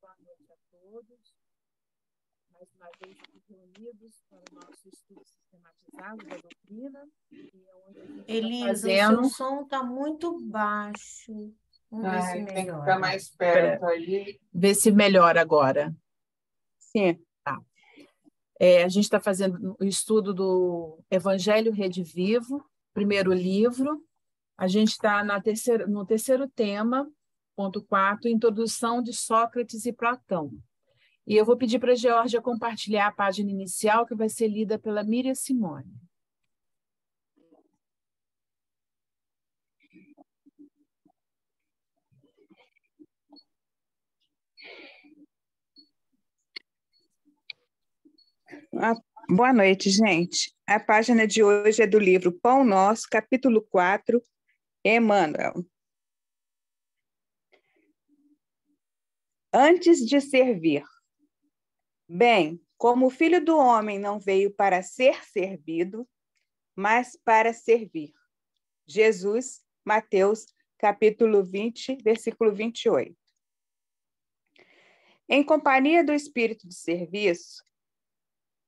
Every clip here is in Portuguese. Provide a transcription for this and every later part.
Boa noite a todos. Mais uma vez aqui reunidos para o nosso estudo sistematizado da doutrina. Onde a gente Elisa, está fazendo... o seu som está muito baixo. Vamos ver se Tem que melhora. ficar mais perto aí. Ver se melhora agora. Sim. Tá. A gente está fazendo o estudo do Evangelho Rede Vivo, primeiro livro. A gente está no terceiro tema, ponto 4, introdução de Sócrates e Platão. E eu vou pedir para a Geórgia compartilhar a página inicial, que vai ser lida pela Miriam Simone. Boa noite, gente. A página de hoje é do livro Pão Nosso, capítulo 4, Emmanuel. Antes de servir. Bem, como o Filho do Homem não veio para ser servido, mas para servir. Jesus, Mateus, capítulo 20, versículo 28. Em companhia do espírito de serviço,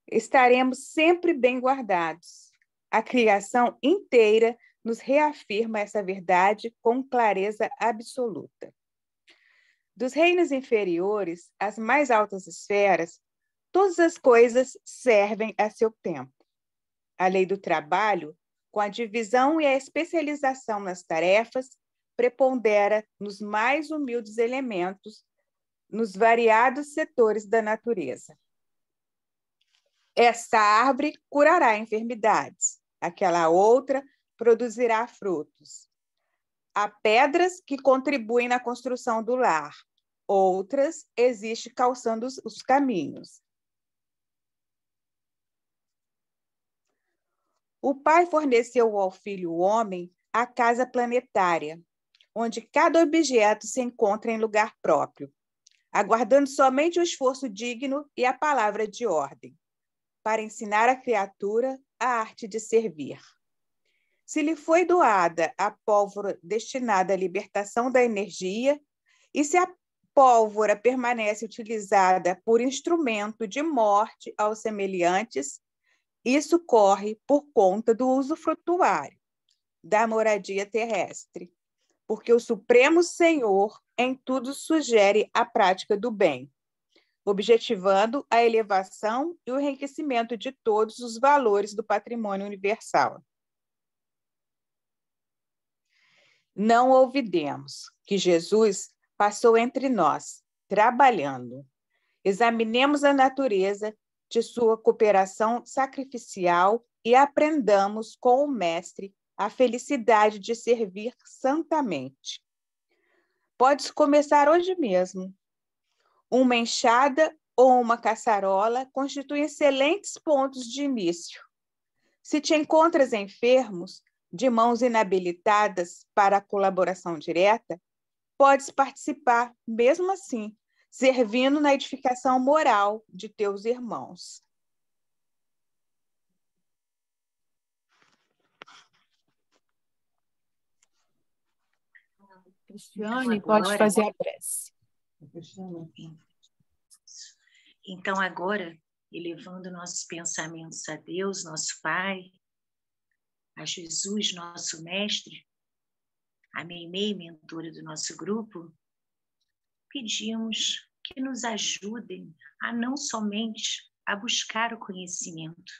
estaremos sempre bem guardados. A criação inteira nos reafirma essa verdade com clareza absoluta. Dos reinos inferiores às mais altas esferas, todas as coisas servem a seu tempo. A lei do trabalho, com a divisão e a especialização nas tarefas, prepondera nos mais humildes elementos, nos variados setores da natureza. Esta árvore curará enfermidades, aquela outra produzirá frutos. Há pedras que contribuem na construção do lar, outras existem calçando os caminhos. O Pai forneceu ao Filho o homem a casa planetária, onde cada objeto se encontra em lugar próprio, aguardando somente o esforço digno e a palavra de ordem, para ensinar à criatura a arte de servir. Se lhe foi doada a pólvora destinada à libertação da energia, e se a pólvora permanece utilizada por instrumento de morte aos semelhantes, isso corre por conta do usufrutuário, da moradia terrestre, porque o Supremo Senhor em tudo sugere a prática do bem, objetivando a elevação e o enriquecimento de todos os valores do patrimônio universal. Não olvidemos que Jesus passou entre nós, trabalhando. Examinemos a natureza de sua cooperação sacrificial e aprendamos com o Mestre a felicidade de servir santamente. Pode começar hoje mesmo. Uma enxada ou uma caçarola constituem excelentes pontos de início. Se te encontras enfermos, de mãos inabilitadas para a colaboração direta, podes participar, mesmo assim, servindo na edificação moral de teus irmãos. Cristiane, pode fazer a prece. Então, agora, elevando nossos pensamentos a Deus, nosso Pai, a Jesus, nosso Mestre, a Meimei, mentora do nosso grupo, pedimos que nos ajudem a não somente a buscar o conhecimento,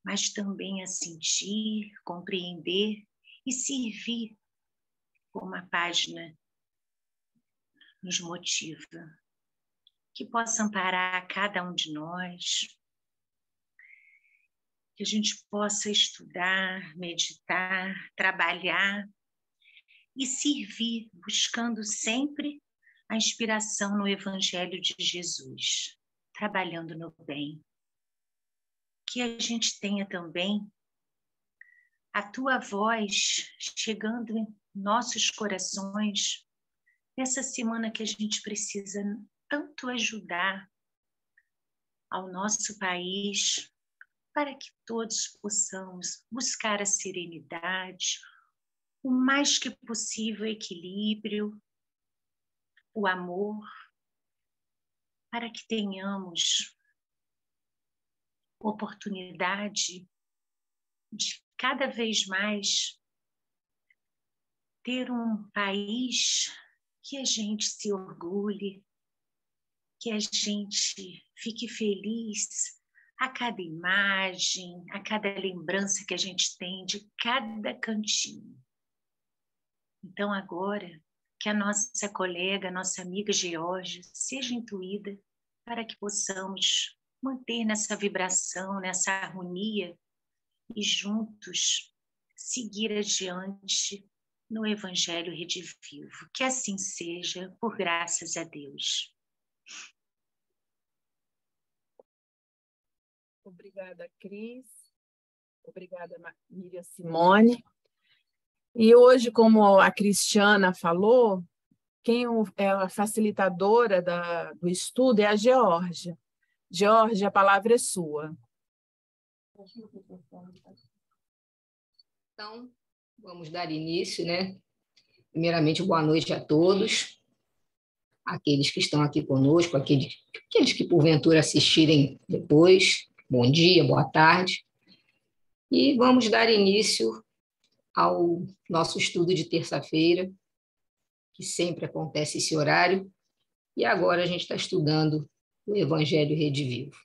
mas também a sentir, compreender e servir como a página nos motiva. Que possa amparar cada um de nós, que a gente possa estudar, meditar, trabalhar e servir, buscando sempre a inspiração no Evangelho de Jesus, trabalhando no bem. Que a gente tenha também a tua voz chegando em nossos corações nessa semana que a gente precisa tanto ajudar ao nosso país, para que todos possamos buscar a serenidade, o mais que possível equilíbrio, o amor, para que tenhamos oportunidade de cada vez mais ter um país que a gente se orgulhe, que a gente fique feliz a cada imagem, a cada lembrança que a gente tem de cada cantinho. Então, agora, que a nossa colega, a nossa amiga Geórgia seja intuída para que possamos manter nessa vibração, nessa harmonia e juntos seguir adiante no Evangelho Redivivo. Que assim seja, por graças a Deus. Obrigada, Cris. Obrigada, Miriam Simone. E hoje, como a Cristiana falou, quem é a facilitadora do estudo é a Geórgia. Geórgia, a palavra é sua. Então, vamos dar início, né? Primeiramente, boa noite a todos, aqueles que estão aqui conosco, aqueles que porventura assistirem depois. Bom dia, boa tarde. E vamos dar início ao nosso estudo de terça-feira, que sempre acontece esse horário, e agora a gente está estudando o Evangelho Redivivo.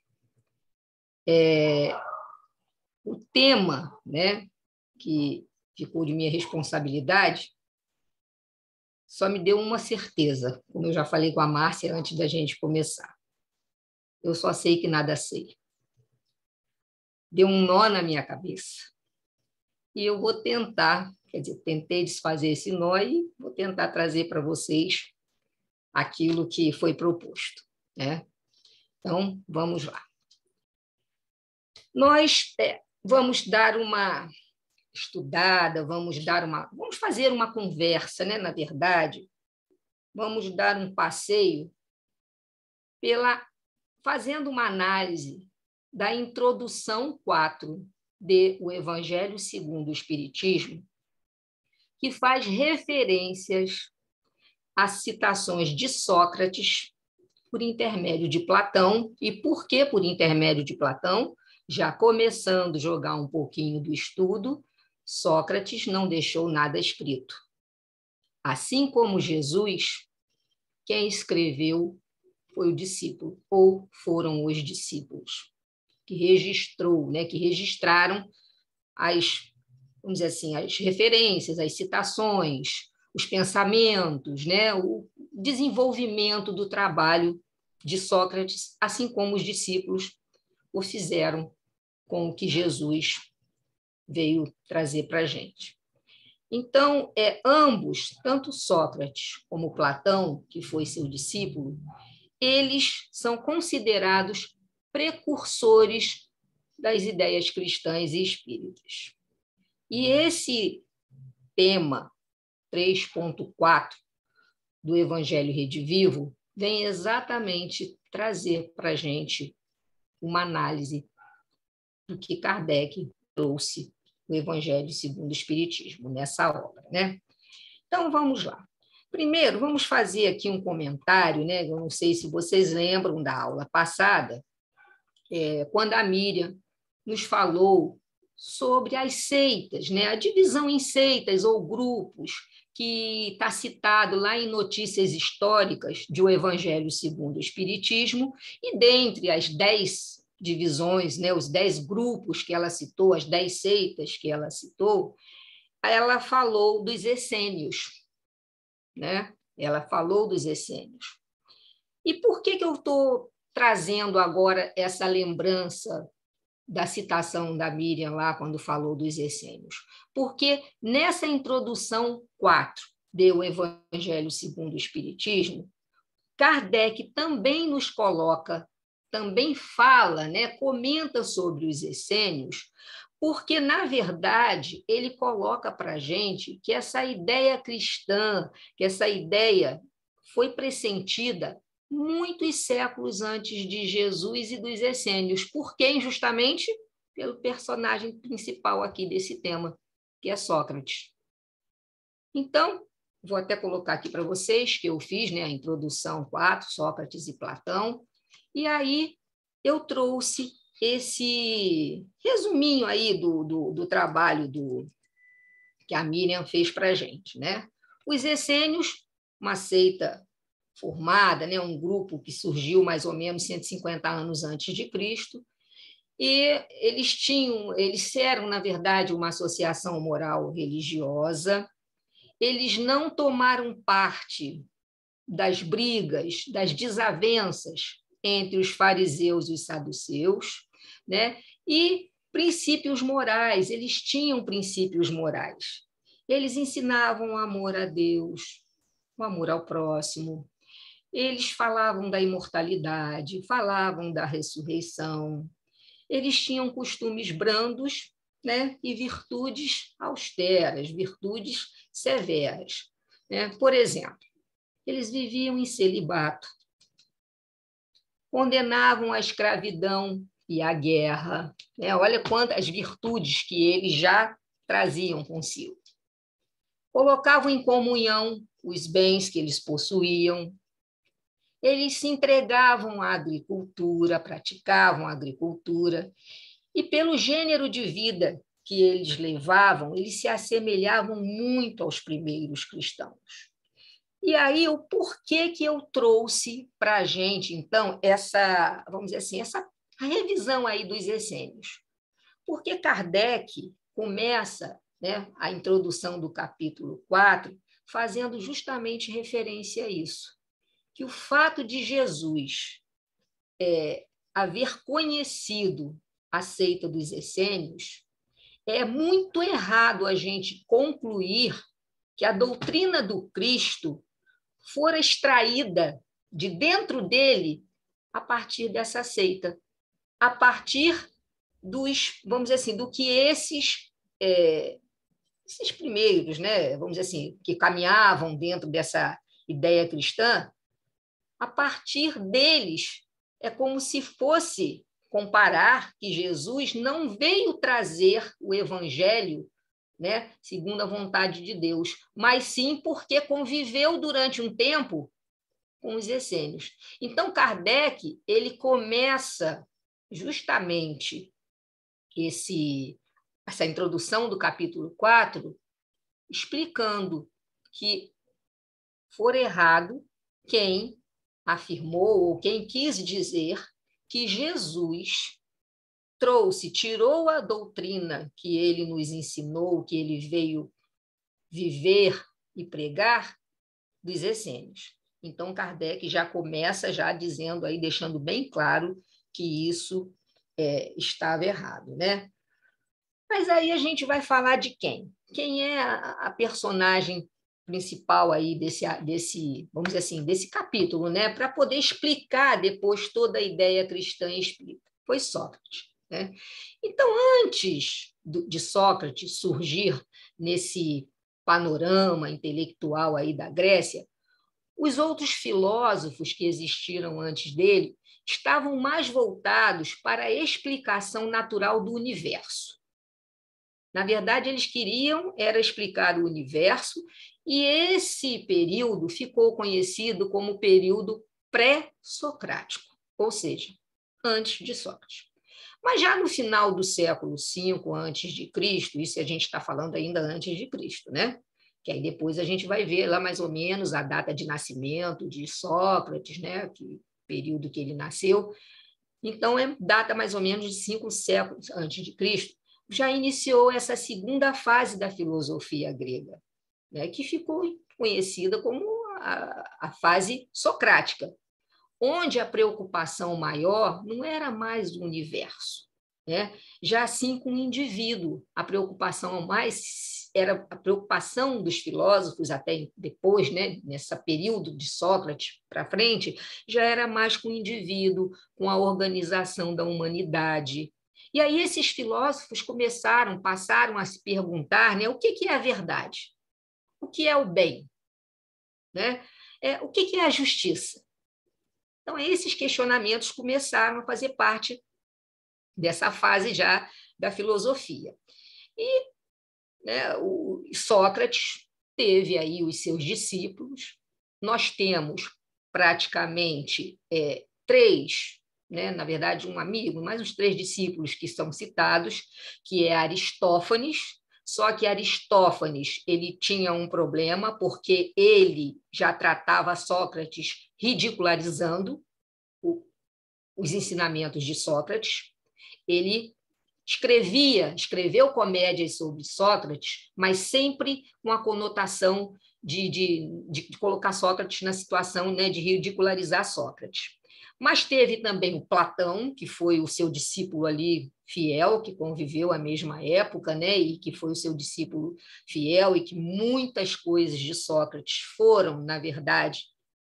O tema, né, que ficou de minha responsabilidade, só me deu uma certeza, como eu já falei com a Márcia antes da gente começar. Eu só sei que nada sei. Deu um nó na minha cabeça. E eu vou tentar, tentei desfazer esse nó e vou tentar trazer para vocês aquilo que foi proposto, né? Então, vamos lá. Nós vamos dar uma estudada, vamos fazer uma conversa, né? Na verdade, vamos dar um passeio fazendo uma análise da introdução 4 de O Evangelho segundo o Espiritismo, que faz referências às citações de Sócrates por intermédio de Platão. E por que por intermédio de Platão? Já começando a jogar um pouquinho do estudo, Sócrates não deixou nada escrito. Assim como Jesus, quem escreveu foi o discípulo, ou foram os discípulos, que registraram vamos dizer assim, as referências, as citações, os pensamentos, né? O desenvolvimento do trabalho de Sócrates, assim como os discípulos o fizeram com o que Jesus veio trazer para a gente. Então, ambos, tanto Sócrates como Platão, que foi seu discípulo, eles são considerados precursores das ideias cristãs e espíritas. E esse tema 3.4 do Evangelho Redivivo vem exatamente trazer para a gente uma análise do que Kardec trouxe no Evangelho segundo o Espiritismo, nessa obra, né? Então, vamos lá. Primeiro, vamos fazer aqui um comentário, né? Eu não sei se vocês lembram da aula passada, quando a Miriam nos falou sobre as seitas, né? A divisão em seitas ou grupos, que está citado lá em Notícias Históricas de O Evangelho segundo o Espiritismo, e dentre as 10 divisões, né, os 10 grupos que ela citou, as 10 seitas que ela citou, ela falou dos essênios, né? Ela falou dos essênios. E por que eu estou trazendo agora essa lembrança da citação da Miriam lá quando falou dos essênios? Porque nessa introdução 4 de O Evangelho segundo o Espiritismo, Kardec também nos coloca, também fala, né, comenta sobre os essênios, porque, na verdade, ele coloca para a gente que essa ideia cristã, que essa ideia foi pressentida muitos séculos antes de Jesus e dos essênios. Por quem? Justamente pelo personagem principal aqui desse tema, que é Sócrates. Então, vou até colocar aqui para vocês que eu fiz, né, a introdução 4, Sócrates e Platão, E aí eu trouxe esse resuminho aí do trabalho que a Miriam fez para a gente, né? Os essênios, uma seita formada, né? Um grupo que surgiu mais ou menos 150 anos antes de Cristo, e eles eram, na verdade, uma associação moral religiosa. Eles não tomaram parte das brigas, das desavenças entre os fariseus e os saduceus, né? E princípios morais, eles tinham princípios morais. Eles ensinavam o amor a Deus, o amor ao próximo. Eles falavam da imortalidade, falavam da ressurreição. Eles tinham costumes brandos, né? E virtudes austeras, virtudes severas, né? Por exemplo, eles viviam em celibato, condenavam a escravidão e a guerra, né? Olha quantas virtudes que eles já traziam consigo. Colocavam em comunhão os bens que eles possuíam. Eles se entregavam à agricultura, praticavam a agricultura, e pelo gênero de vida que eles levavam, eles se assemelhavam muito aos primeiros cristãos. E aí, o porquê que eu trouxe para a gente, então, essa, vamos dizer assim, essa a revisão aí dos essênios? Porque Kardec começa, né, a introdução do capítulo 4 fazendo justamente referência a isso, que o fato de Jesus haver conhecido a seita dos essênios, é muito errado a gente concluir que a doutrina do Cristo fora extraída de dentro dele a partir dessa seita, a partir dos, vamos dizer assim, do que esses primeiros, né, vamos dizer assim, que caminhavam dentro dessa ideia cristã, a partir deles é como se fosse comparar que Jesus não veio trazer o evangelho, né, segundo a vontade de Deus, mas sim porque conviveu durante um tempo com os essênios. Então, Kardec ele começa justamente essa introdução do capítulo 4 explicando que for errado quem afirmou ou quem quis dizer que Jesus tirou a doutrina que ele nos ensinou, que ele veio viver e pregar dos essênios. Então, Kardec já começa já dizendo aí, deixando bem claro que isso estava errado, né? Mas aí a gente vai falar de quem? Quem é a personagem principal aí desse, vamos dizer assim, desse capítulo, né? Para poder explicar depois toda a ideia cristã espírita. Foi Sócrates, né? Então, antes de Sócrates surgir nesse panorama intelectual aí da Grécia, os outros filósofos que existiram antes dele estavam mais voltados para a explicação natural do universo. Na verdade, eles queriam era explicar o universo, e esse período ficou conhecido como período pré-socrático, ou seja, antes de Sócrates. Mas já no final do século V antes de Cristo, isso a gente está falando ainda antes de Cristo, né? Que aí depois a gente vai ver lá mais ou menos a data de nascimento de Sócrates, né? Que período que ele nasceu. Então, data mais ou menos de 5 séculos antes de Cristo, já iniciou essa segunda fase da filosofia grega, né, que ficou conhecida como a fase socrática, onde a preocupação maior não era mais o universo, né? Já assim com o indivíduo, a preocupação mais era a preocupação dos filósofos até depois, né, nesse período de Sócrates para frente, já era mais com o indivíduo, com a organização da humanidade. E aí esses filósofos passaram a se perguntar, né, o que é a verdade? O que é o bem? Né? O que é a justiça? Então, esses questionamentos começaram a fazer parte dessa fase já da filosofia. E, né, o Sócrates teve aí os seus discípulos. Nós temos praticamente três, né? Na verdade, um amigo, mais os três discípulos que são citados, que é Aristófanes. Só que Aristófanes ele tinha um problema, porque ele já tratava Sócrates ridicularizando os ensinamentos de Sócrates. Ele escreveu comédias sobre Sócrates, mas sempre com a conotação de colocar Sócrates na situação, né, de ridicularizar Sócrates. Mas teve também o Platão, que foi o seu discípulo ali fiel, que conviveu à mesma época, né, e que foi o seu discípulo fiel, e que muitas coisas de Sócrates foram, na verdade,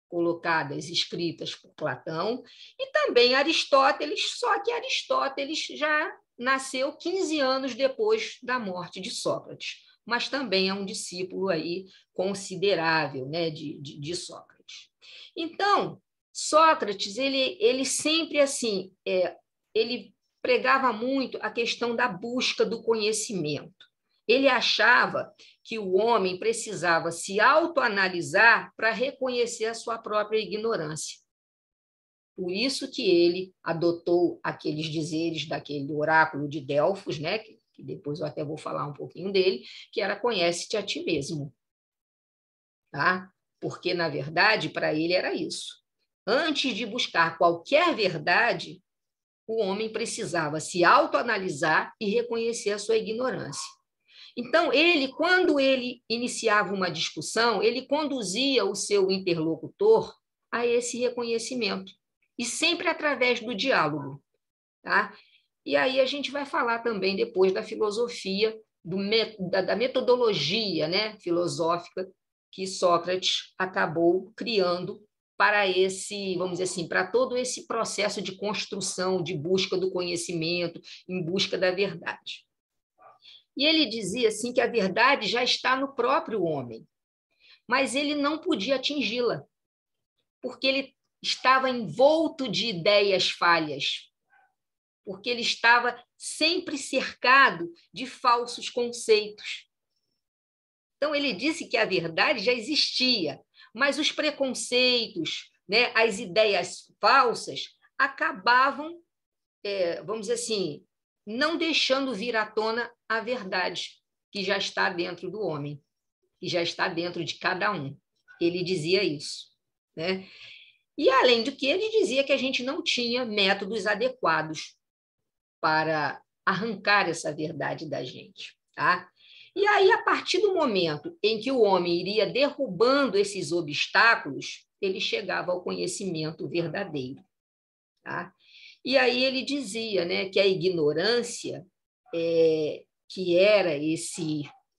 colocadas, escritas por Platão, e também Aristóteles, só que Aristóteles já nasceu 15 anos depois da morte de Sócrates, mas também é um discípulo aí considerável, né, de Sócrates. Então, Sócrates, ele sempre assim, ele pregava muito a questão da busca do conhecimento. Ele achava que o homem precisava se autoanalisar para reconhecer a sua própria ignorância. Por isso que ele adotou aqueles dizeres daquele oráculo de Delfos, né, que depois eu até vou falar um pouquinho dele, que era conhece-te a ti mesmo. Tá? Porque, na verdade, para ele era isso. Antes de buscar qualquer verdade, o homem precisava se autoanalisar e reconhecer a sua ignorância. Então, quando ele iniciava uma discussão, ele conduzia o seu interlocutor a esse reconhecimento, e sempre através do diálogo. Tá? E aí a gente vai falar também depois da filosofia, da metodologia, né, filosófica que Sócrates acabou criando para esse, vamos dizer assim, para todo esse processo de construção, de busca do conhecimento, em busca da verdade. E ele dizia assim que a verdade já está no próprio homem, mas ele não podia atingi-la, porque ele estava envolto de ideias falhas, porque ele estava sempre cercado de falsos conceitos. Então, ele disse que a verdade já existia, mas os preconceitos, né, as ideias falsas, acabavam, vamos dizer assim, não deixando vir à tona a verdade que já está dentro do homem, que já está dentro de cada um. Ele dizia isso, né? E, além do que, ele dizia que a gente não tinha métodos adequados para arrancar essa verdade da gente. Tá? E aí, a partir do momento em que o homem iria derrubando esses obstáculos, ele chegava ao conhecimento verdadeiro. Tá? E aí ele dizia, né, que a ignorância, que era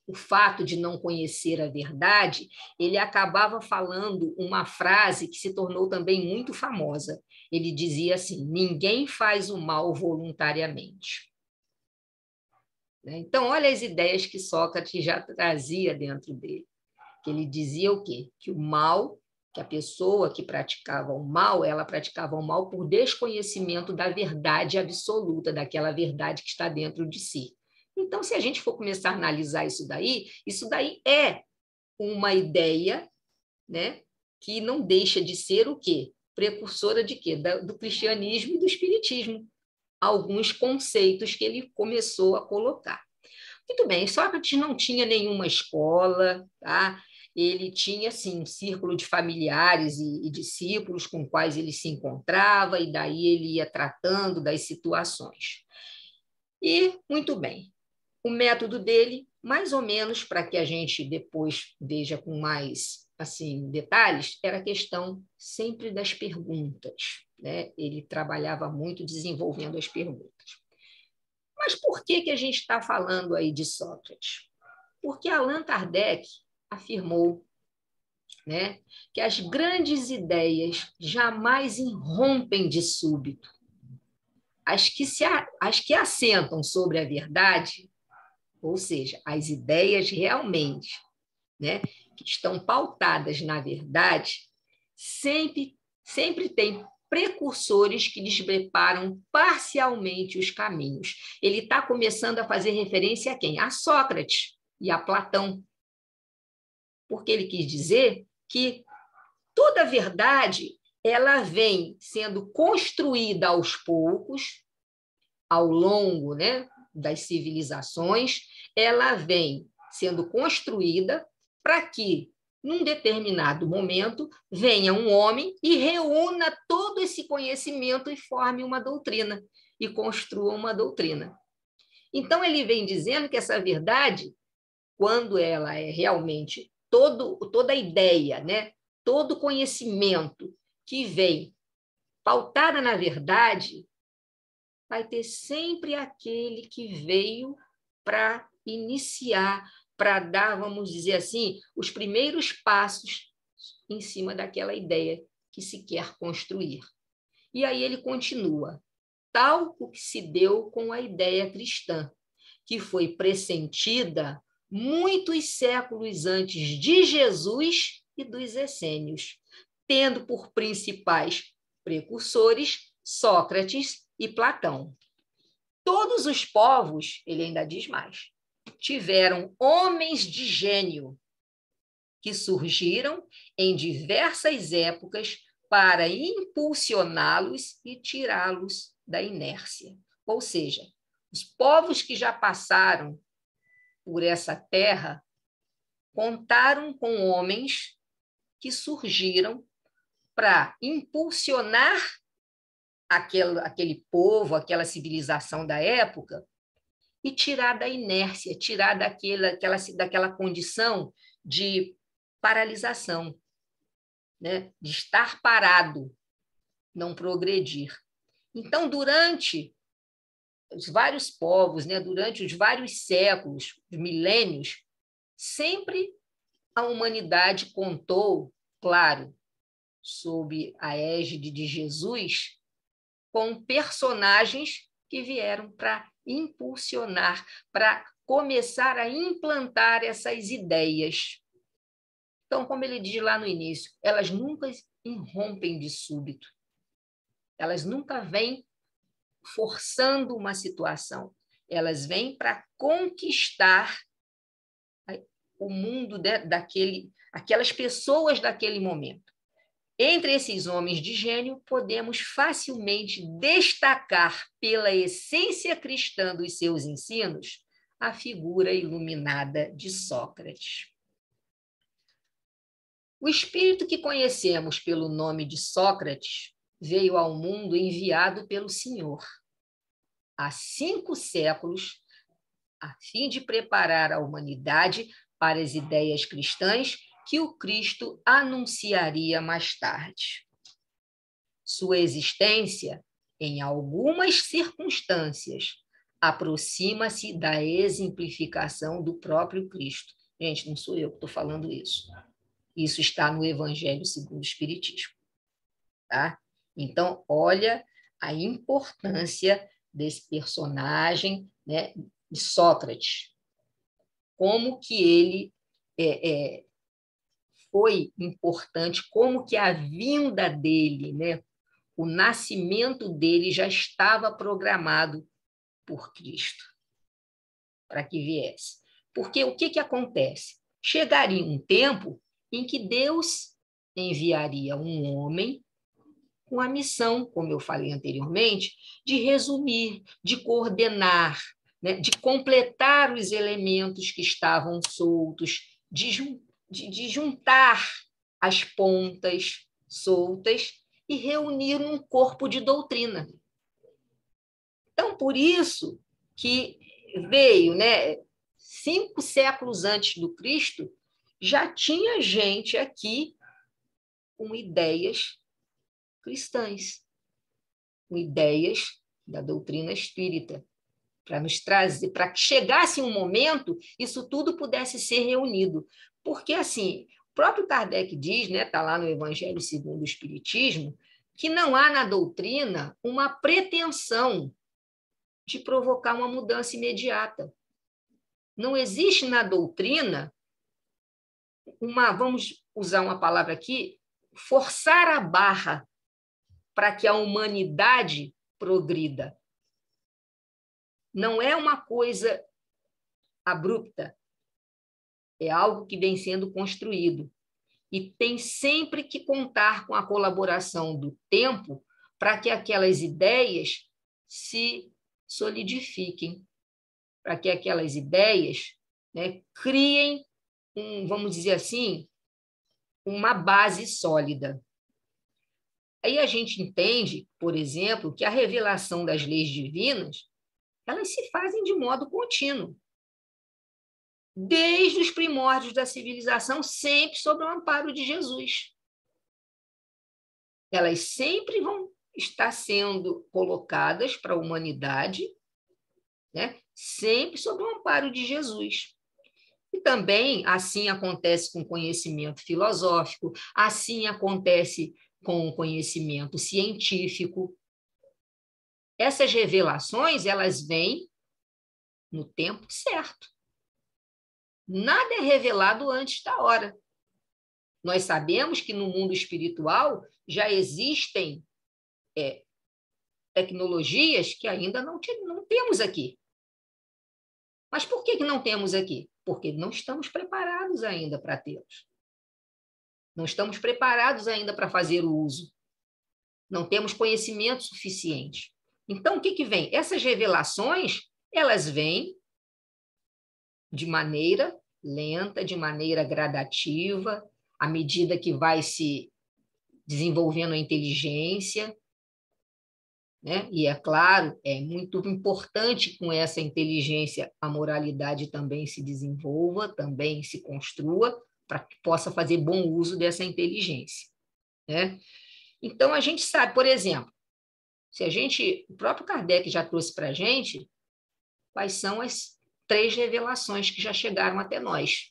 o fato de não conhecer a verdade, ele acabava falando uma frase que se tornou também muito famosa. Ele dizia assim: ninguém faz o mal voluntariamente. Então, olha as ideias que Sócrates já trazia dentro dele. Que ele dizia o quê? Que o mal, que a pessoa que praticava o mal, ela praticava o mal por desconhecimento da verdade absoluta, daquela verdade que está dentro de si. Então, se a gente for começar a analisar isso daí é uma ideia, né, que não deixa de ser o quê? Precursora de quê? Do cristianismo e do espiritismo. Alguns conceitos que ele começou a colocar. Muito bem, Sócrates não tinha nenhuma escola, tá? Ele tinha, assim, um círculo de familiares e discípulos com quais ele se encontrava, e daí ele ia tratando das situações. E, muito bem, o método dele, mais ou menos, para que a gente depois veja com mais assim, detalhes, era a questão sempre das perguntas. Né? Ele trabalhava muito desenvolvendo as perguntas. Mas por que a gente está falando aí de Sócrates? Porque Allan Kardec afirmou, né, que as grandes ideias jamais irrompem de súbito. As que assentam sobre a verdade, ou seja, as ideias realmente, né, que estão pautadas na verdade, sempre têm precursores que lhes preparam parcialmente os caminhos. Ele está começando a fazer referência a quem? A Sócrates e a Platão. Porque ele quis dizer que toda verdade ela vem sendo construída aos poucos, ao longo, né, das civilizações, ela vem sendo construída para que, num determinado momento, venha um homem e reúna todo esse conhecimento e forme uma doutrina, e construa uma doutrina. Então, ele vem dizendo que essa verdade, quando ela é realmente toda a ideia, né, todo conhecimento que vem pautada na verdade, vai ter sempre aquele que veio para iniciar, para dar, vamos dizer assim, os primeiros passos em cima daquela ideia que se quer construir. E aí ele continua, tal o que se deu com a ideia cristã, que foi pressentida muitos séculos antes de Jesus e dos essênios, tendo por principais precursores Sócrates e Platão. Todos os povos, ele ainda diz mais, tiveram homens de gênio que surgiram em diversas épocas para impulsioná-los e tirá-los da inércia. Ou seja, os povos que já passaram por essa terra contaram com homens que surgiram para impulsionar aquele povo, aquela civilização da época e tirar da inércia, tirar daquela condição de paralisação, né? De estar parado, não progredir. Então, durante os vários povos, né? Durante os vários séculos, os milênios, sempre a humanidade contou, claro, sob a égide de Jesus, com personagens que vieram para impulsionar, para começar a implantar essas ideias. Então, como ele diz lá no início, elas nunca irrompem de súbito. Elas nunca vêm forçando uma situação. Elas vêm para conquistar o mundo aquelas pessoas daquele momento. Entre esses homens de gênio, podemos facilmente destacar pela essência cristã dos seus ensinos a figura iluminada de Sócrates. O espírito que conhecemos pelo nome de Sócrates veio ao mundo enviado pelo Senhor há 5 séculos, a fim de preparar a humanidade para as ideias cristãs que o Cristo anunciaria mais tarde. Sua existência, em algumas circunstâncias, aproxima-se da exemplificação do próprio Cristo. Gente, não sou eu que estou falando isso. Isso está no Evangelho segundo o Espiritismo. Tá? Então, olha a importância desse personagem, né, de Sócrates. Como que ele foi importante, como que a vinda dele, né, o nascimento dele já estava programado por Cristo para que viesse. Porque o que acontece? Chegaria um tempo em que Deus enviaria um homem com a missão, como eu falei anteriormente, de resumir, de coordenar, né, de completar os elementos que estavam soltos, de juntar as pontas soltas e reunir num corpo de doutrina. Então, por isso que veio, né, 5 séculos antes do Cristo, já tinha gente aqui com ideias cristãs, com ideias da doutrina espírita, para nos trazer, para que chegasse um momento, isso tudo pudesse ser reunido. Porque, assim, o próprio Kardec diz, né, está lá no Evangelho segundo o Espiritismo, que não há na doutrina uma pretensão de provocar uma mudança imediata. Não existe na doutrina vamos usar uma palavra aqui, forçar a barra para que a humanidade progrida. Não é uma coisa abrupta, é algo que vem sendo construído. e tem sempre que contar com a colaboração do tempo para que aquelas ideias se solidifiquem, para que aquelas ideias, né, criem, vamos dizer assim, uma base sólida. Aí a gente entende, por exemplo, que a revelação das leis divinas, elas se fazem de modo contínuo, desde os primórdios da civilização, sempre sob o amparo de Jesus. Elas sempre vão estar sendo colocadas para a humanidade, né? Sempre sob o amparo de Jesus. E também assim acontece com o conhecimento filosófico, assim acontece com o conhecimento científico. Essas revelações, elas vêm no tempo certo. Nada é revelado antes da hora. Nós sabemos que no mundo espiritual já existem tecnologias que ainda não temos aqui. Mas por que não temos aqui? Porque não estamos preparados ainda para tê-los. Não estamos preparados ainda para fazer o uso. Não temos conhecimento suficiente. Então, o que vem? Essas revelações, elas vêm de maneira lenta, de maneira gradativa, à medida que vai se desenvolvendo a inteligência, né? E, é claro, é muito importante com essa inteligência a moralidade também se desenvolva, também se construa, para que possa fazer bom uso dessa inteligência, né? Então, a gente sabe, por exemplo, o próprio Kardec já trouxe para a gente quais são as 3 revelações que já chegaram até nós.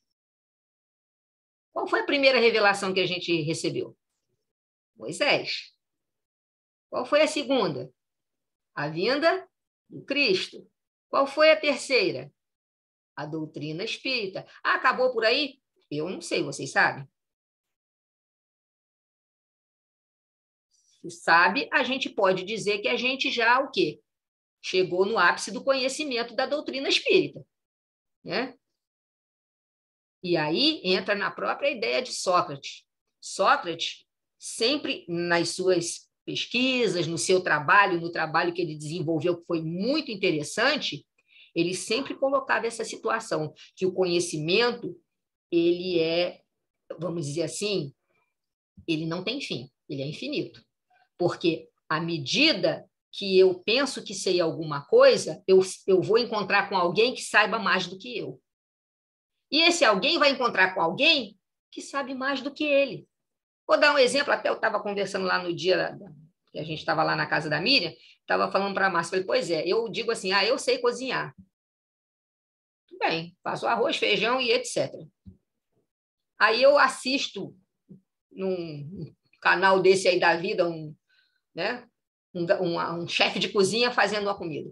Qual foi a primeira revelação que a gente recebeu? Moisés. Qual foi a segunda? A vinda do Cristo. Qual foi a terceira? A doutrina espírita. Ah, acabou por aí? Eu não sei, vocês sabem? Se sabe, a gente pode dizer que a gente já, o quê? Chegou no ápice do conhecimento da doutrina espírita, né? E aí entra na própria ideia de Sócrates. Sócrates, sempre nas suas pesquisas, no seu trabalho, no trabalho que ele desenvolveu, que foi muito interessante, ele sempre colocava essa situação, que o conhecimento, ele é, vamos dizer assim, ele não tem fim, ele é infinito. Porque à medida que eu penso que sei alguma coisa, eu vou encontrar com alguém que saiba mais do que eu. E esse alguém vai encontrar com alguém que sabe mais do que ele. Vou dar um exemplo, até eu estava conversando lá no dia que a gente estava lá na casa da Miriam, estava falando para a Márcia, falei, pois é, eu digo assim, eu sei cozinhar. Tudo bem, faço arroz, feijão e etc. Aí eu assisto num canal desse aí da vida, né, um chefe de cozinha fazendo uma comida.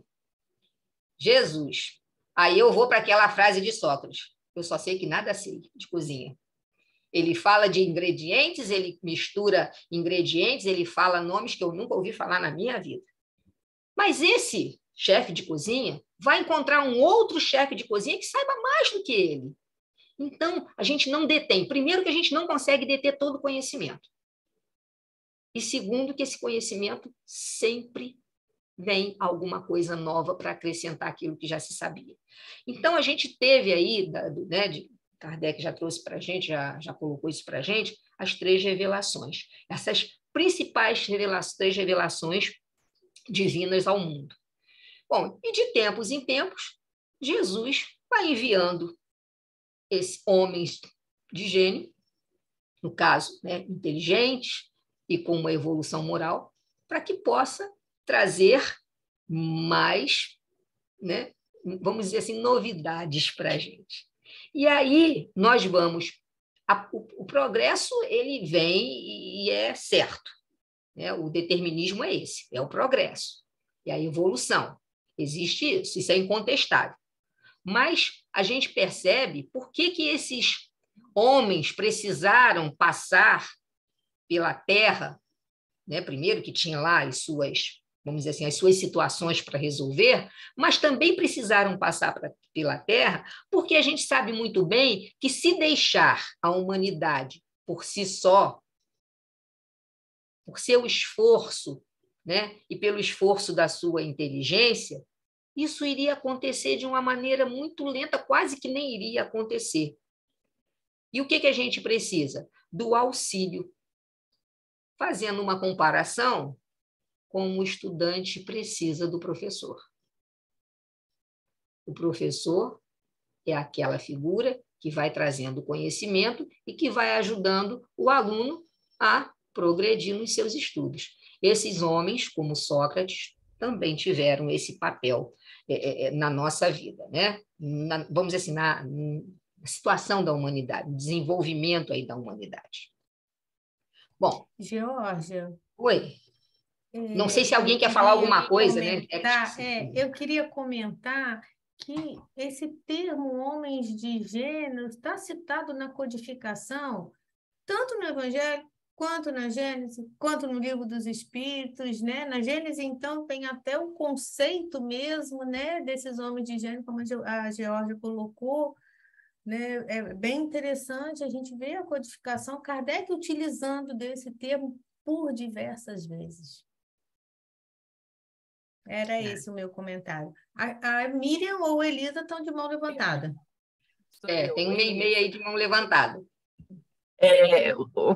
Jesus. Aí eu vou para aquela frase de Sócrates. Eu só sei que nada sei de cozinha. Ele fala de ingredientes, ele mistura ingredientes, ele fala nomes que eu nunca ouvi falar na minha vida. Mas esse chefe de cozinha vai encontrar um outro chefe de cozinha que saiba mais do que ele. Então, a gente não detém. Primeiro, que a gente não consegue deter todo o conhecimento. E segundo, que esse conhecimento sempre vem alguma coisa nova para acrescentar aquilo que já se sabia. Então, a gente teve aí, né, Kardec já trouxe para a gente, já colocou isso para a gente, as 3 revelações. Essas principais 3 revelações divinas ao mundo. Bom, e de tempos em tempos, Jesus vai enviando esses homens de gênio, no caso, né, inteligentes e com uma evolução moral, para que possa trazer mais, né, vamos dizer assim, novidades para a gente. E aí nós vamos... O progresso, ele vem e é certo, né? O determinismo é esse, é o progresso, é a evolução. Existe isso é incontestável. Mas a gente percebe por que esses homens precisaram passar pela Terra, né? Primeiro que tinha lá as suas, vamos dizer assim, as suas situações para resolver, mas também precisaram passar pela Terra, porque a gente sabe muito bem que se deixar a humanidade por si só, por seu esforço, né, e pelo esforço da sua inteligência, isso iria acontecer de uma maneira muito lenta, quase que nem iria acontecer. E o que a gente precisa? Do auxílio. Fazendo uma comparação, como o estudante precisa do professor. O professor é aquela figura que vai trazendo conhecimento e que vai ajudando o aluno a progredir nos seus estudos. Esses homens, como Sócrates, também tiveram esse papel na nossa vida, né? Vamos dizer assim, na situação da humanidade, no desenvolvimento aí da humanidade. Bom. Geórgia. Oi. Não sei se alguém quer falar alguma coisa, né? Eu queria comentar que esse termo homens de gênero está citado na codificação, tanto no Evangelho, quanto na Gênesis, quanto no Livro dos Espíritos, né? Na Gênesis, então, tem até o conceito mesmo, né, desses homens de gênero, como a Geórgia colocou, né? É bem interessante a gente ver a codificação, Kardec utilizando desse termo por diversas vezes. Era esse o meu comentário. A Miriam ou a Elisa estão de mão levantada. Tem um meio aí de mão levantada.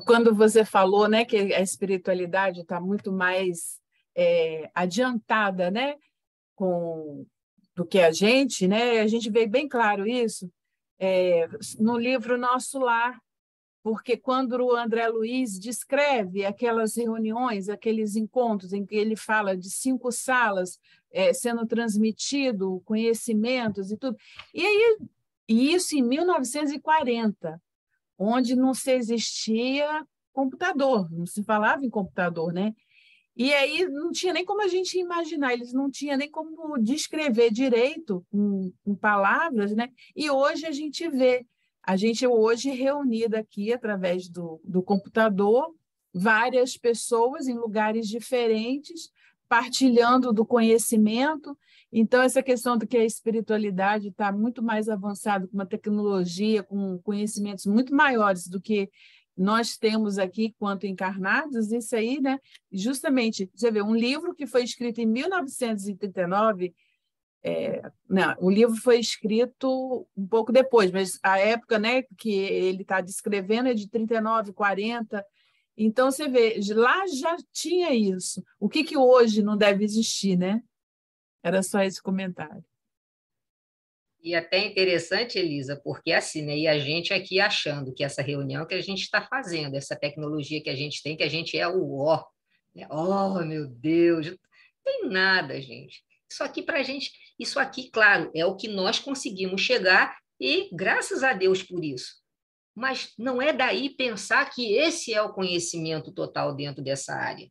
Quando você falou, né, que a espiritualidade está muito mais adiantada, né, do que a gente, né? A gente vê bem claro isso no livro Nosso Lar, porque quando o André Luiz descreve aquelas reuniões, aqueles encontros em que ele fala de 5 salas sendo transmitido conhecimentos e tudo, e isso em 1940, onde não se existia computador, não se falava em computador, né? E aí não tinha nem como a gente imaginar, eles não tinham nem como descrever direito com palavras, né? E hoje a gente vê, a gente hoje reunida aqui através do computador, várias pessoas em lugares diferentes, partilhando do conhecimento. Então, essa questão de que a espiritualidade está muito mais avançada, com uma tecnologia, com conhecimentos muito maiores do que nós temos aqui quanto encarnados, isso aí, né? Justamente, você vê, um livro que foi escrito em 1939, não, o livro foi escrito um pouco depois, mas a época, né, que ele está descrevendo é de 39, 40. Então, você vê, lá já tinha isso. O que hoje não deve existir, né? Era só esse comentário. E até interessante, Elisa, porque assim, né, e a gente aqui achando que essa reunião que a gente está fazendo, essa tecnologia que a gente tem, que a gente é o ó, né? Oh, meu Deus, não tem nada, gente. Isso aqui para a gente, isso aqui, claro, é o que nós conseguimos chegar e graças a Deus por isso. Mas não é daí pensar que esse é o conhecimento total dentro dessa área.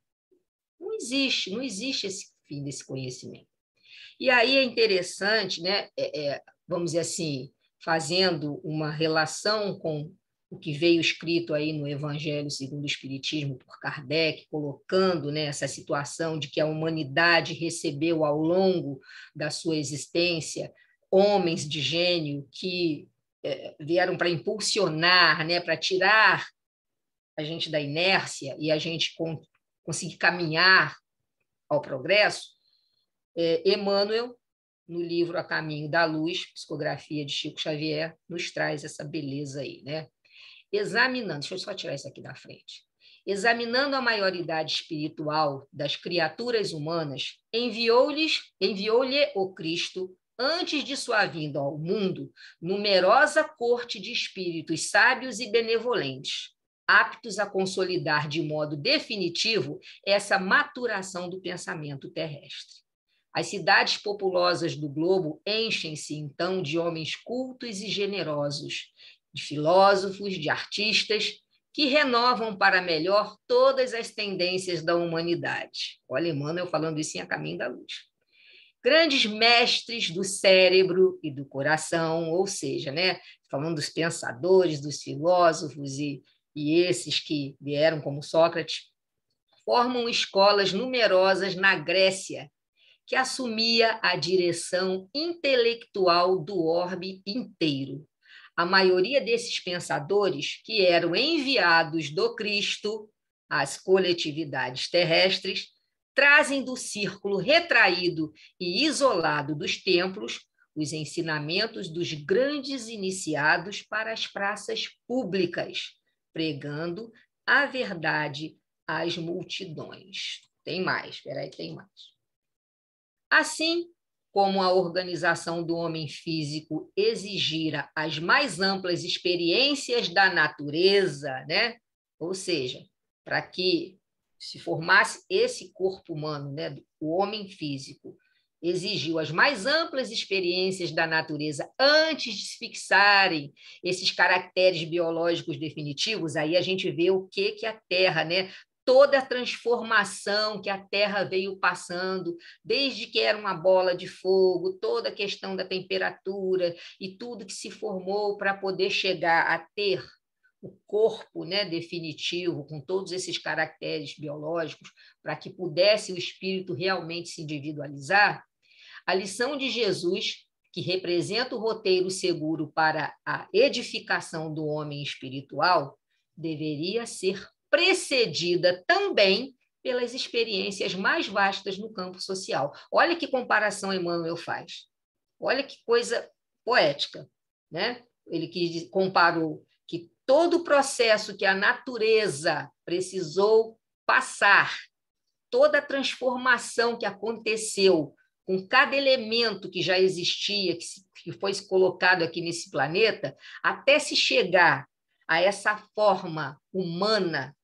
Não existe esse fim desse conhecimento. E aí é interessante, né, vamos dizer assim, fazendo uma relação com o que veio escrito aí no Evangelho segundo o Espiritismo por Kardec, colocando, né, essa situação de que a humanidade recebeu ao longo da sua existência homens de gênio que vieram para impulsionar, né, para tirar a gente da inércia e a gente conseguir caminhar ao progresso. Emmanuel, no livro A Caminho da Luz, psicografia de Chico Xavier, nos traz essa beleza aí, né? Examinando, deixa eu só tirar isso aqui da frente. Examinando a maioridade espiritual das criaturas humanas, enviou-lhe o Cristo, antes de sua vinda ao mundo, numerosa corte de espíritos sábios e benevolentes, aptos a consolidar de modo definitivo essa maturação do pensamento terrestre. As cidades populosas do globo enchem-se, então, de homens cultos e generosos, de filósofos, de artistas, que renovam para melhor todas as tendências da humanidade. Olha, Emmanuel falando isso em A Caminho da Luz. Grandes mestres do cérebro e do coração, ou seja, né, falando dos pensadores, dos filósofos e esses que vieram como Sócrates, formam escolas numerosas na Grécia, que assumia a direção intelectual do orbe inteiro. a maioria desses pensadores, que eram enviados do Cristo às coletividades terrestres, trazem do círculo retraído e isolado dos templos os ensinamentos dos grandes iniciados para as praças públicas, pregando a verdade às multidões. Tem mais, espera aí, tem mais. Assim como a organização do homem físico exigira as mais amplas experiências da natureza, né? Ou seja, para que se formasse esse corpo humano, né? O homem físico exigiu as mais amplas experiências da natureza antes de se fixarem esses caracteres biológicos definitivos. Aí a gente vê o que a Terra, né? Toda a transformação que a Terra veio passando, desde que era uma bola de fogo, toda a questão da temperatura e tudo que se formou para poder chegar a ter o corpo, né, definitivo, com todos esses caracteres biológicos, para que pudesse o espírito realmente se individualizar. A lição de Jesus, que representa o roteiro seguro para a edificação do homem espiritual, deveria ser precedida também pelas experiências mais vastas no campo social. Olha que comparação Emmanuel faz. Olha que coisa poética, né? Ele comparou que todo o processo que a natureza precisou passar, toda a transformação que aconteceu com cada elemento que já existia, que foi colocado aqui nesse planeta, até se chegar a essa forma humana,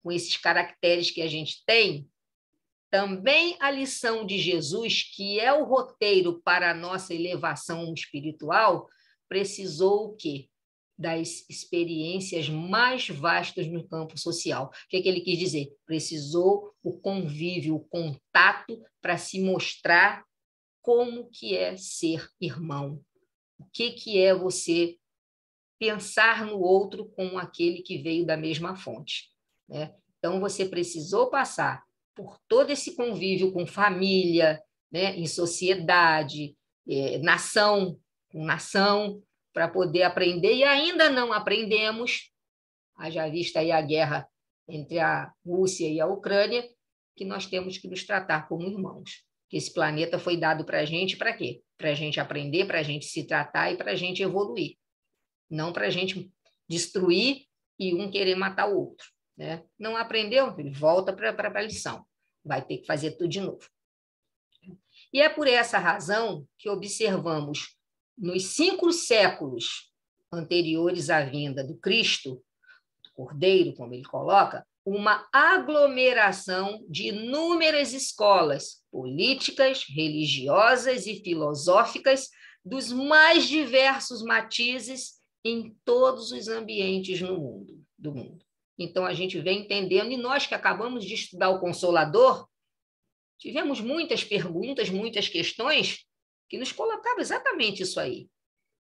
com esses caracteres que a gente tem, também a lição de Jesus, que é o roteiro para a nossa elevação espiritual, precisou o quê? Das experiências mais vastas no campo social. O que ele quis dizer? Precisou o convívio, o contato para se mostrar como que é ser irmão. O que é você pensar no outro como aquele que veio da mesma fonte, né? Então, você precisou passar por todo esse convívio com família, né, em sociedade, nação, com nação, para poder aprender, e ainda não aprendemos, haja vista aí a guerra entre a Rússia e a Ucrânia, que nós temos que nos tratar como irmãos. Que esse planeta foi dado para a gente para quê? Para a gente aprender, para a gente se tratar e para a gente evoluir. Não para a gente destruir e um querer matar o outro, né? Não aprendeu? Ele volta para a lição. Vai ter que fazer tudo de novo. E é por essa razão que observamos nos 5 séculos anteriores à vinda do Cristo, do Cordeiro, como ele coloca, uma aglomeração de inúmeras escolas políticas, religiosas e filosóficas dos mais diversos matizes em todos os ambientes do mundo. Então, a gente vem entendendo, e nós que acabamos de estudar o Consolador, tivemos muitas perguntas, muitas questões que nos colocavam exatamente isso aí.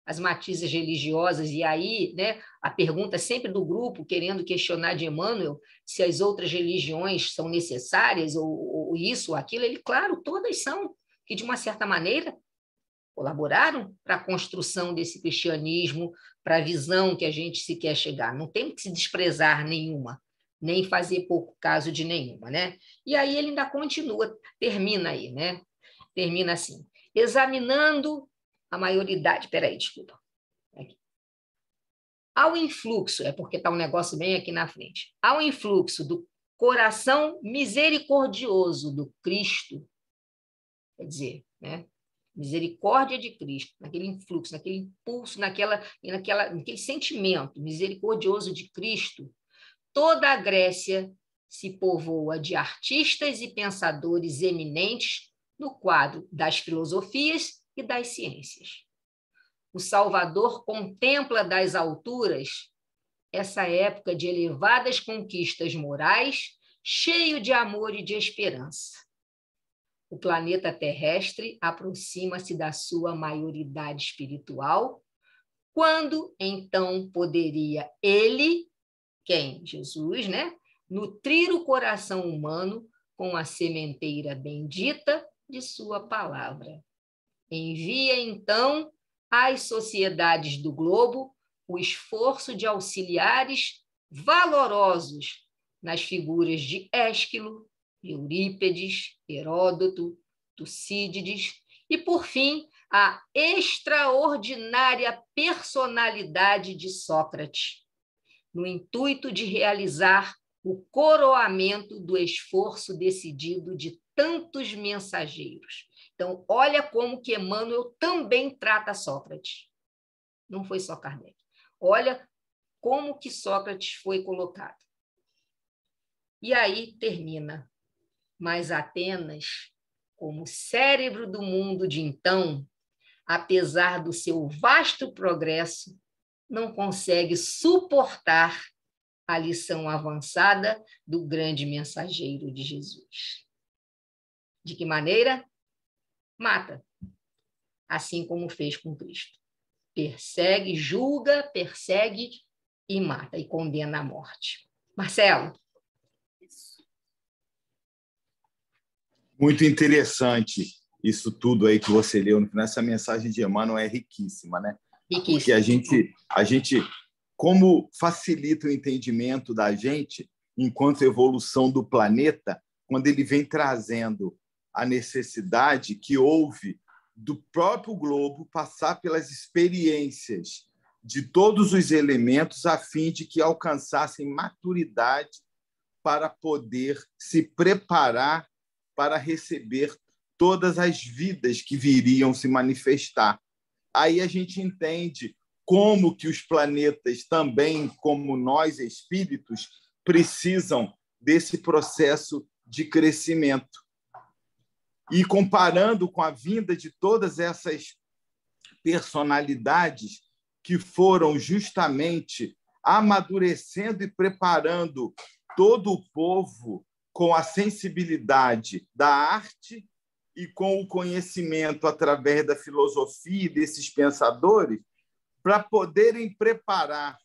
As matizes religiosas, e aí, né, a pergunta sempre do grupo, querendo questionar de Emmanuel se as outras religiões são necessárias, ou isso, ou aquilo. Ele, claro, todas são, que de uma certa maneira colaboraram para a construção desse cristianismo, para a visão que a gente se quer chegar. Não tem que se desprezar nenhuma, nem fazer pouco caso de nenhuma, né? E aí ele ainda continua, termina aí, né? Termina assim: examinando a maioridade. Peraí, desculpa. Aqui. Ao influxo, é porque está um negócio bem aqui na frente. Ao influxo do coração misericordioso do Cristo, quer dizer, né? Misericórdia de Cristo, naquele influxo, naquele impulso, naquele sentimento misericordioso de Cristo, toda a Grécia se povoa de artistas e pensadores eminentes no quadro das filosofias e das ciências. O Salvador contempla das alturas essa época de elevadas conquistas morais, cheio de amor e de esperança. O planeta terrestre aproxima-se da sua maioridade espiritual. Quando, então, poderia ele, quem? Jesus, né? Nutrir o coração humano com a sementeira bendita de sua palavra. Envia, então, às sociedades do globo o esforço de auxiliares valorosos nas figuras de Ésquilo, Eurípedes, Heródoto, Tucídides e, por fim, a extraordinária personalidade de Sócrates, no intuito de realizar o coroamento do esforço decidido de tantos mensageiros. Então, olha como que Emmanuel também trata Sócrates. Não foi só Kardec. Olha como que Sócrates foi colocado. E aí termina. Mas Atenas, como cérebro do mundo de então, apesar do seu vasto progresso, não consegue suportar a lição avançada do grande mensageiro de Jesus. De que maneira? Mata, assim como fez com Cristo. Persegue, julga, persegue e mata, e condena à morte. Marcelo. Muito interessante isso tudo aí que você leu. Nessa mensagem de Emmanuel é riquíssima, né? Riquíssima. Porque a gente, como facilita o entendimento da gente enquanto evolução do planeta, quando ele vem trazendo a necessidade que houve do próprio globo passar pelas experiências de todos os elementos a fim de que alcançassem maturidade para poder se preparar para receber todas as vidas que viriam se manifestar. Aí a gente entende como que os planetas também, como nós espíritos, precisam desse processo de crescimento. E comparando com a vinda de todas essas personalidades que foram justamente amadurecendo e preparando todo o povo com a sensibilidade da arte e com o conhecimento através da filosofia desses pensadores, para poderem preparar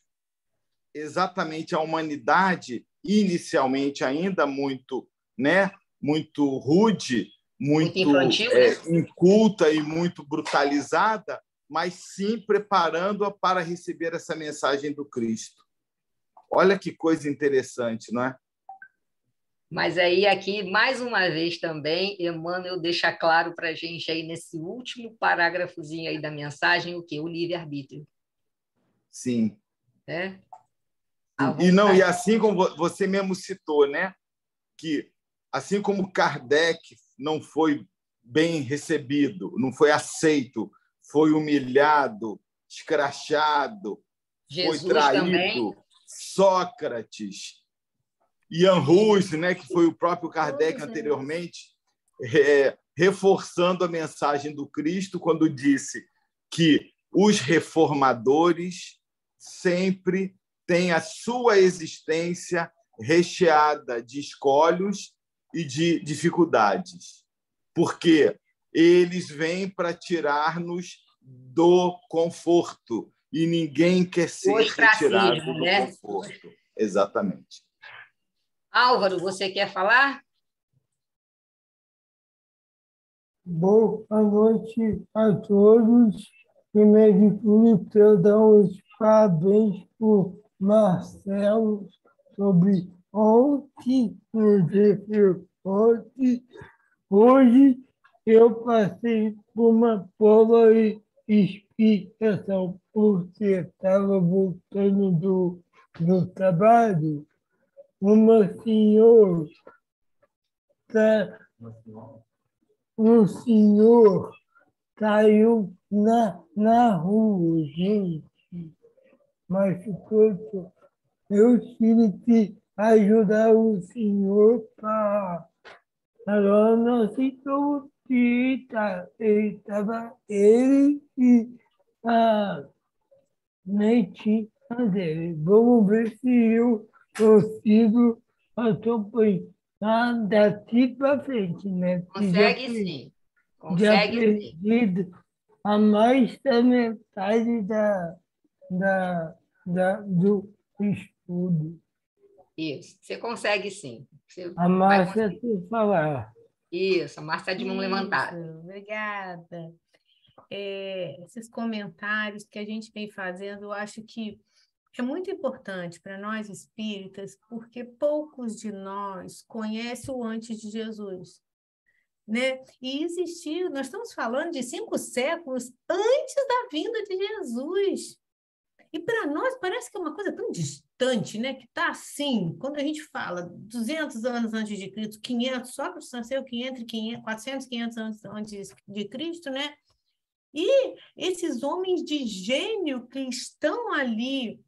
exatamente a humanidade, inicialmente ainda muito, né, muito rude, muito infantil, inculta e muito brutalizada, mas sim preparando-a para receber essa mensagem do Cristo. Olha que coisa interessante, não é? Mas aí, aqui, mais uma vez também, Emmanuel deixa claro para a gente aí nesse último parágrafozinho aí da mensagem o quê? O livre-arbítrio. Sim. É? E assim como você mesmo citou, né? Que assim como Kardec não foi bem recebido, não foi aceito, foi humilhado, escrachado, Jesus foi traído, também. Sócrates, Ian Hus, né, que foi o próprio Kardec anteriormente, reforçando a mensagem do Cristo quando disse que os reformadores sempre têm a sua existência recheada de escolhos e de dificuldades, porque eles vêm para tirar-nos do conforto e ninguém quer ser retirado do conforto. Exatamente. Álvaro, você quer falar? Boa noite a todos. Primeiro de tudo, quero dar os parabéns para o Marcelo sobre ontem, Hoje eu passei por uma prova de explicação, porque estava voltando do trabalho. Um senhor caiu na rua, gente. Mas eu tive que ajudar o senhor para... Agora não sei como que ele e a netinha dele. Vamos ver se eu consigo acompanhar daqui para frente, né? Consegue sim. Consegue sim. Perdido a mais da metade do estudo. Isso, você consegue sim. Você A Márcia tem que falar. Isso, a Márcia de mão levantada. Obrigada. esses comentários que a gente vem fazendo, eu acho que é muito importante para nós espíritas, porque poucos de nós conhecem o antes de Jesus, né? E existiu, nós estamos falando de 5 séculos antes da vinda de Jesus. E para nós parece que é uma coisa tão distante, né? Que está assim, quando a gente fala 200 anos antes de Cristo, 500, Sócrates nasceu 400, 500 anos antes de Cristo, né? E esses homens de gênio que estão ali,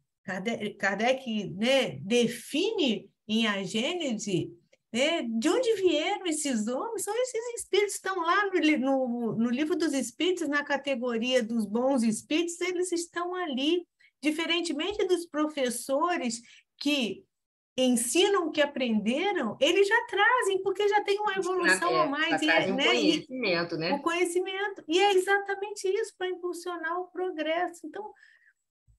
Kardec, né, define em A Gênese, né, de onde vieram esses homens? São esses espíritos que estão lá no Livro dos Espíritos, na categoria dos bons espíritos, eles estão ali, diferentemente dos professores que ensinam o que aprenderam, eles já trazem, porque já tem uma evolução a mais. Já trazem conhecimento, né? O conhecimento. E é exatamente isso, para impulsionar o progresso. Então,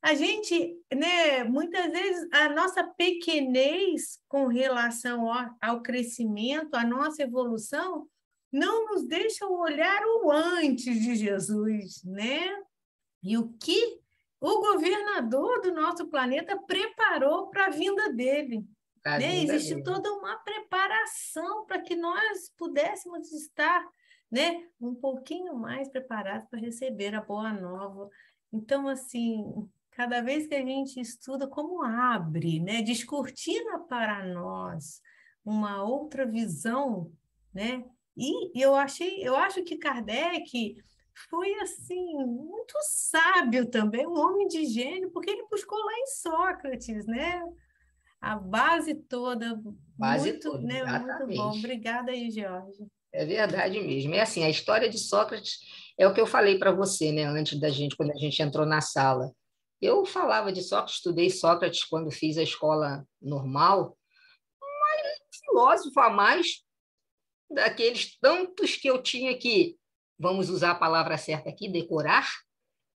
a gente, né, muitas vezes, a nossa pequenez com relação ao crescimento, a nossa evolução, não nos deixa olhar o antes de Jesus, né? E o que o governador do nosso planeta preparou para a vinda dele. Né? Existe toda uma preparação para que nós pudéssemos estar, né, um pouquinho mais preparados para receber a boa nova. Então, assim, cada vez que a gente estuda, como abre, né, descortina para nós uma outra visão, né? E eu acho que Kardec foi, assim, muito sábio também, um homem de gênio, porque ele buscou lá em Sócrates, né? A base toda, né, muito bom. Obrigada aí, Jorge. É verdade mesmo. É assim, a história de Sócrates é o que eu falei para você, né, antes da gente, quando a gente entrou na sala. Eu falava de Sócrates, estudei Sócrates quando fiz a escola normal, mas um filósofo a mais daqueles tantos que eu tinha que, vamos usar a palavra certa aqui, decorar,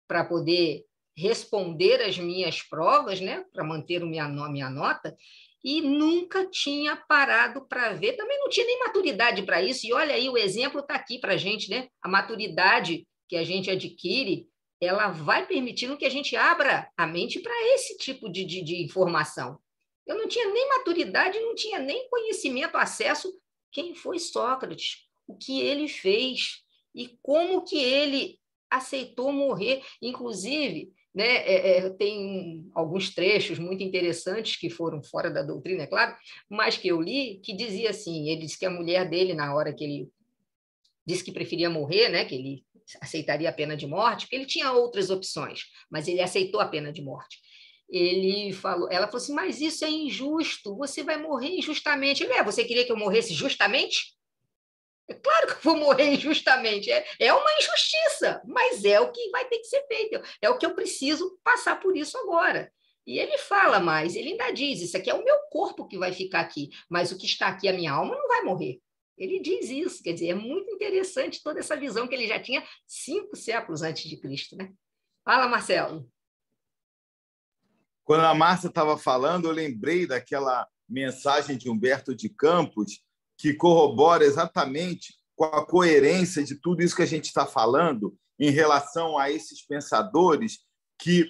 para poder responder as minhas provas, né, para manter minha nota, e nunca tinha parado para ver, também não tinha nem maturidade para isso, e olha aí, o exemplo está aqui para a gente, né? A maturidade que a gente adquire, ela vai permitindo que a gente abra a mente para esse tipo de informação. Eu não tinha nem maturidade, não tinha nem conhecimento, acesso. Quem foi Sócrates? O que ele fez? E como que ele aceitou morrer? Inclusive, né, tem alguns trechos muito interessantes que foram fora da doutrina, é claro, mas que eu li, que dizia assim, ele disse que a mulher dele, na hora que ele disse que preferia morrer, né, que ele aceitaria a pena de morte, porque ele tinha outras opções, mas ele aceitou a pena de morte. Ela falou assim, mas isso é injusto, você vai morrer injustamente. Ele, você queria que eu morresse justamente? É claro que eu vou morrer injustamente, é uma injustiça, mas é o que vai ter que ser feito, é o que eu preciso passar por isso agora. E ele fala mais, ele ainda diz, isso aqui é o meu corpo que vai ficar aqui, mas o que está aqui, a minha alma, não vai morrer. Ele diz isso, quer dizer, é muito interessante toda essa visão que ele já tinha 5 séculos antes de Cristo, né? Fala, Marcelo. Quando a Márcia estava falando, eu lembrei daquela mensagem de Humberto de Campos, que corrobora exatamente com a coerência de tudo isso que a gente está falando em relação a esses pensadores que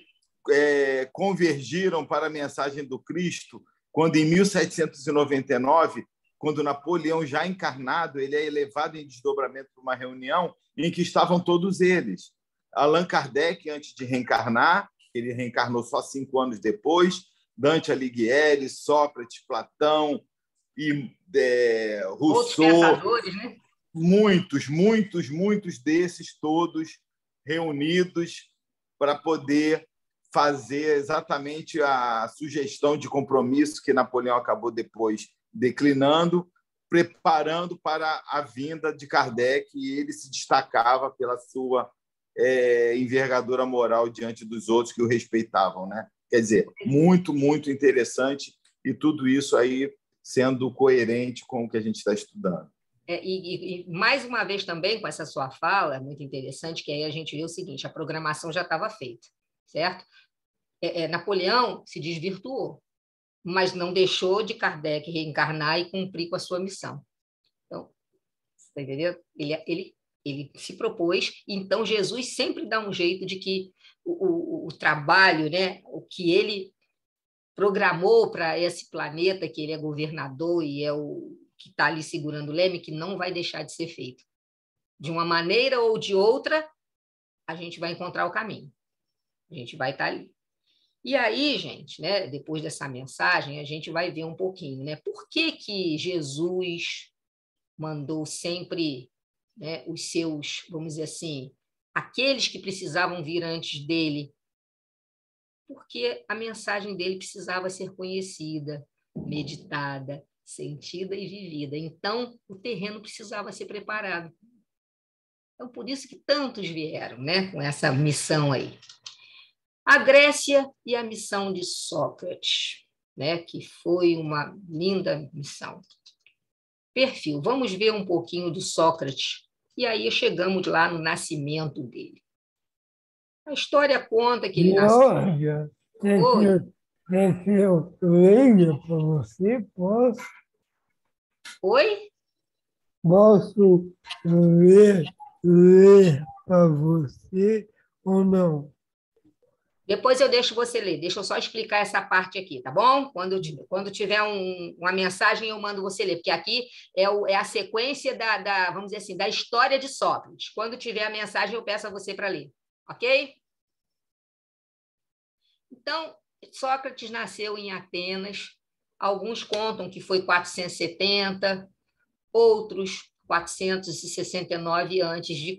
convergiram para a mensagem do Cristo, quando em 1799, quando Napoleão, já encarnado, ele é elevado em desdobramento para uma reunião em que estavam todos eles. Allan Kardec, antes de reencarnar, ele reencarnou só 5 anos depois, Dante Alighieri, Sócrates, Platão e Rousseau, pensadores, né? muitos desses todos reunidos para poder fazer exatamente a sugestão de compromisso que Napoleão acabou depois declinando, preparando para a vinda de Kardec, e ele se destacava pela sua envergadura moral diante dos outros que o respeitavam, né? Quer dizer, muito interessante, e tudo isso aí sendo coerente com o que a gente está estudando. E mais uma vez também, com essa sua fala, muito interessante, que aí a gente vê o seguinte, a programação já estava feita, certo? Napoleão se desvirtuou, mas não deixou de Kardec reencarnar e cumprir com a sua missão. Então, você está entendendo? Ele Ele se propôs, então Jesus sempre dá um jeito de que o trabalho, né, o que ele programou para esse planeta, que ele é governador e é o que está ali segurando o leme, que não vai deixar de ser feito. De uma maneira ou de outra, a gente vai encontrar o caminho. A gente vai estar ali. E aí, gente, né, depois dessa mensagem, a gente vai ver um pouquinho, né, por que Jesus mandou sempre, né, os seus, vamos dizer assim, aqueles que precisavam vir antes dele, porque a mensagem dele precisava ser conhecida, meditada, sentida e vivida. Então, o terreno precisava ser preparado. Então, por isso que tantos vieram, né, com essa missão aí. A Grécia e a missão de Sócrates, né, que foi uma linda missão. Perfil. Vamos ver um pouquinho do Sócrates. E aí chegamos lá no nascimento dele. A história conta que ele nasceu... Olha, eu leio para você, posso? Oi? Posso ler para você ou não? Depois eu deixo você ler. Deixa eu só explicar essa parte aqui, tá bom? Quando tiver uma mensagem, eu mando você ler, porque aqui é a sequência vamos dizer assim, da história de Sócrates. Quando tiver a mensagem, eu peço a você para ler, ok? Então, Sócrates nasceu em Atenas. Alguns contam que foi 470, outros 469 a.C.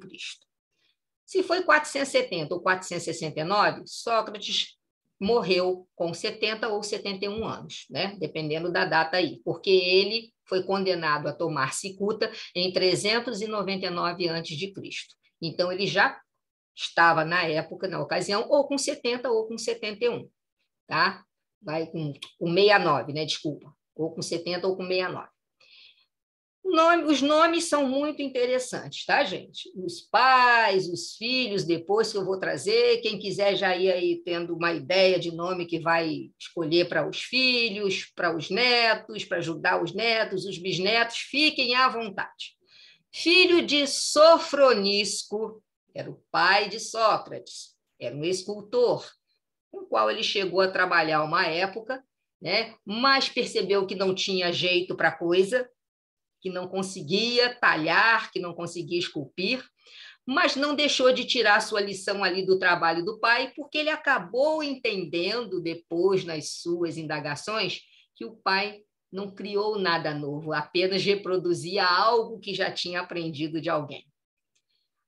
Se foi 470 ou 469, Sócrates morreu com 70 ou 71 anos, né? Dependendo da data aí, porque ele foi condenado a tomar cicuta em 399 a.C. Então, ele já estava, na época, na ocasião, ou com 70 ou com 71, tá? Vai com 69, né? Desculpa, ou com 70 ou com 69. Os nomes são muito interessantes, tá, gente? Os pais, os filhos, depois que eu vou trazer. Quem quiser já ir aí tendo uma ideia de nome que vai escolher para os filhos, para os netos, para ajudar os netos, os bisnetos, fiquem à vontade. Filho de Sofronisco, era o pai de Sócrates, era um escultor, com o qual ele chegou a trabalhar uma época, né? Mas percebeu que não tinha jeito para a coisa, que não conseguia talhar, que não conseguia esculpir, mas não deixou de tirar sua lição ali do trabalho do pai, porque ele acabou entendendo depois, nas suas indagações, que o pai não criou nada novo, apenas reproduzia algo que já tinha aprendido de alguém.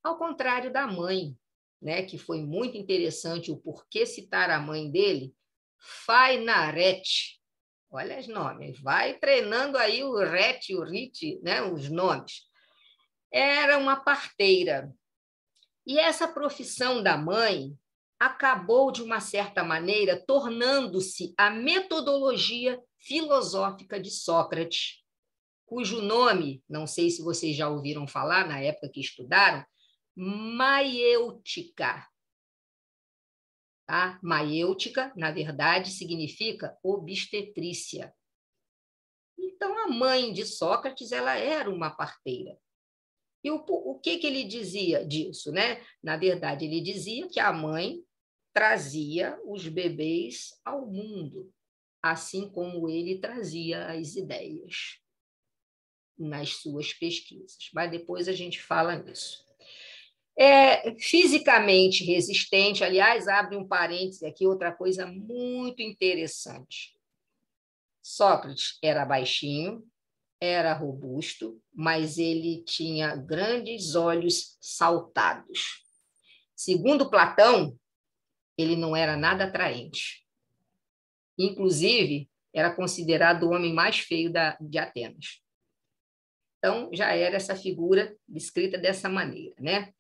Ao contrário da mãe, né, que foi muito interessante o porquê citar a mãe dele, Fainarete. Olha os nomes, vai treinando aí o RET, o RIT, né, os nomes. Era uma parteira. E essa profissão da mãe acabou, de uma certa maneira, tornando-se a metodologia filosófica de Sócrates, cujo nome, não sei se vocês já ouviram falar na época que estudaram, maiêutica. Tá? Maiêutica, na verdade, significa obstetrícia. Então, a mãe de Sócrates, ela era uma parteira. E o que ele dizia disso, né? Na verdade, ele dizia que a mãe trazia os bebês ao mundo, assim como ele trazia as ideias nas suas pesquisas. Mas depois a gente fala nisso. Fisicamente resistente, aliás, abre um parêntese aqui, outra coisa muito interessante. Sócrates era baixinho, era robusto, mas ele tinha grandes olhos saltados. Segundo Platão, ele não era nada atraente. Inclusive, era considerado o homem mais feio de Atenas. Então, já era essa figura descrita dessa maneira, né?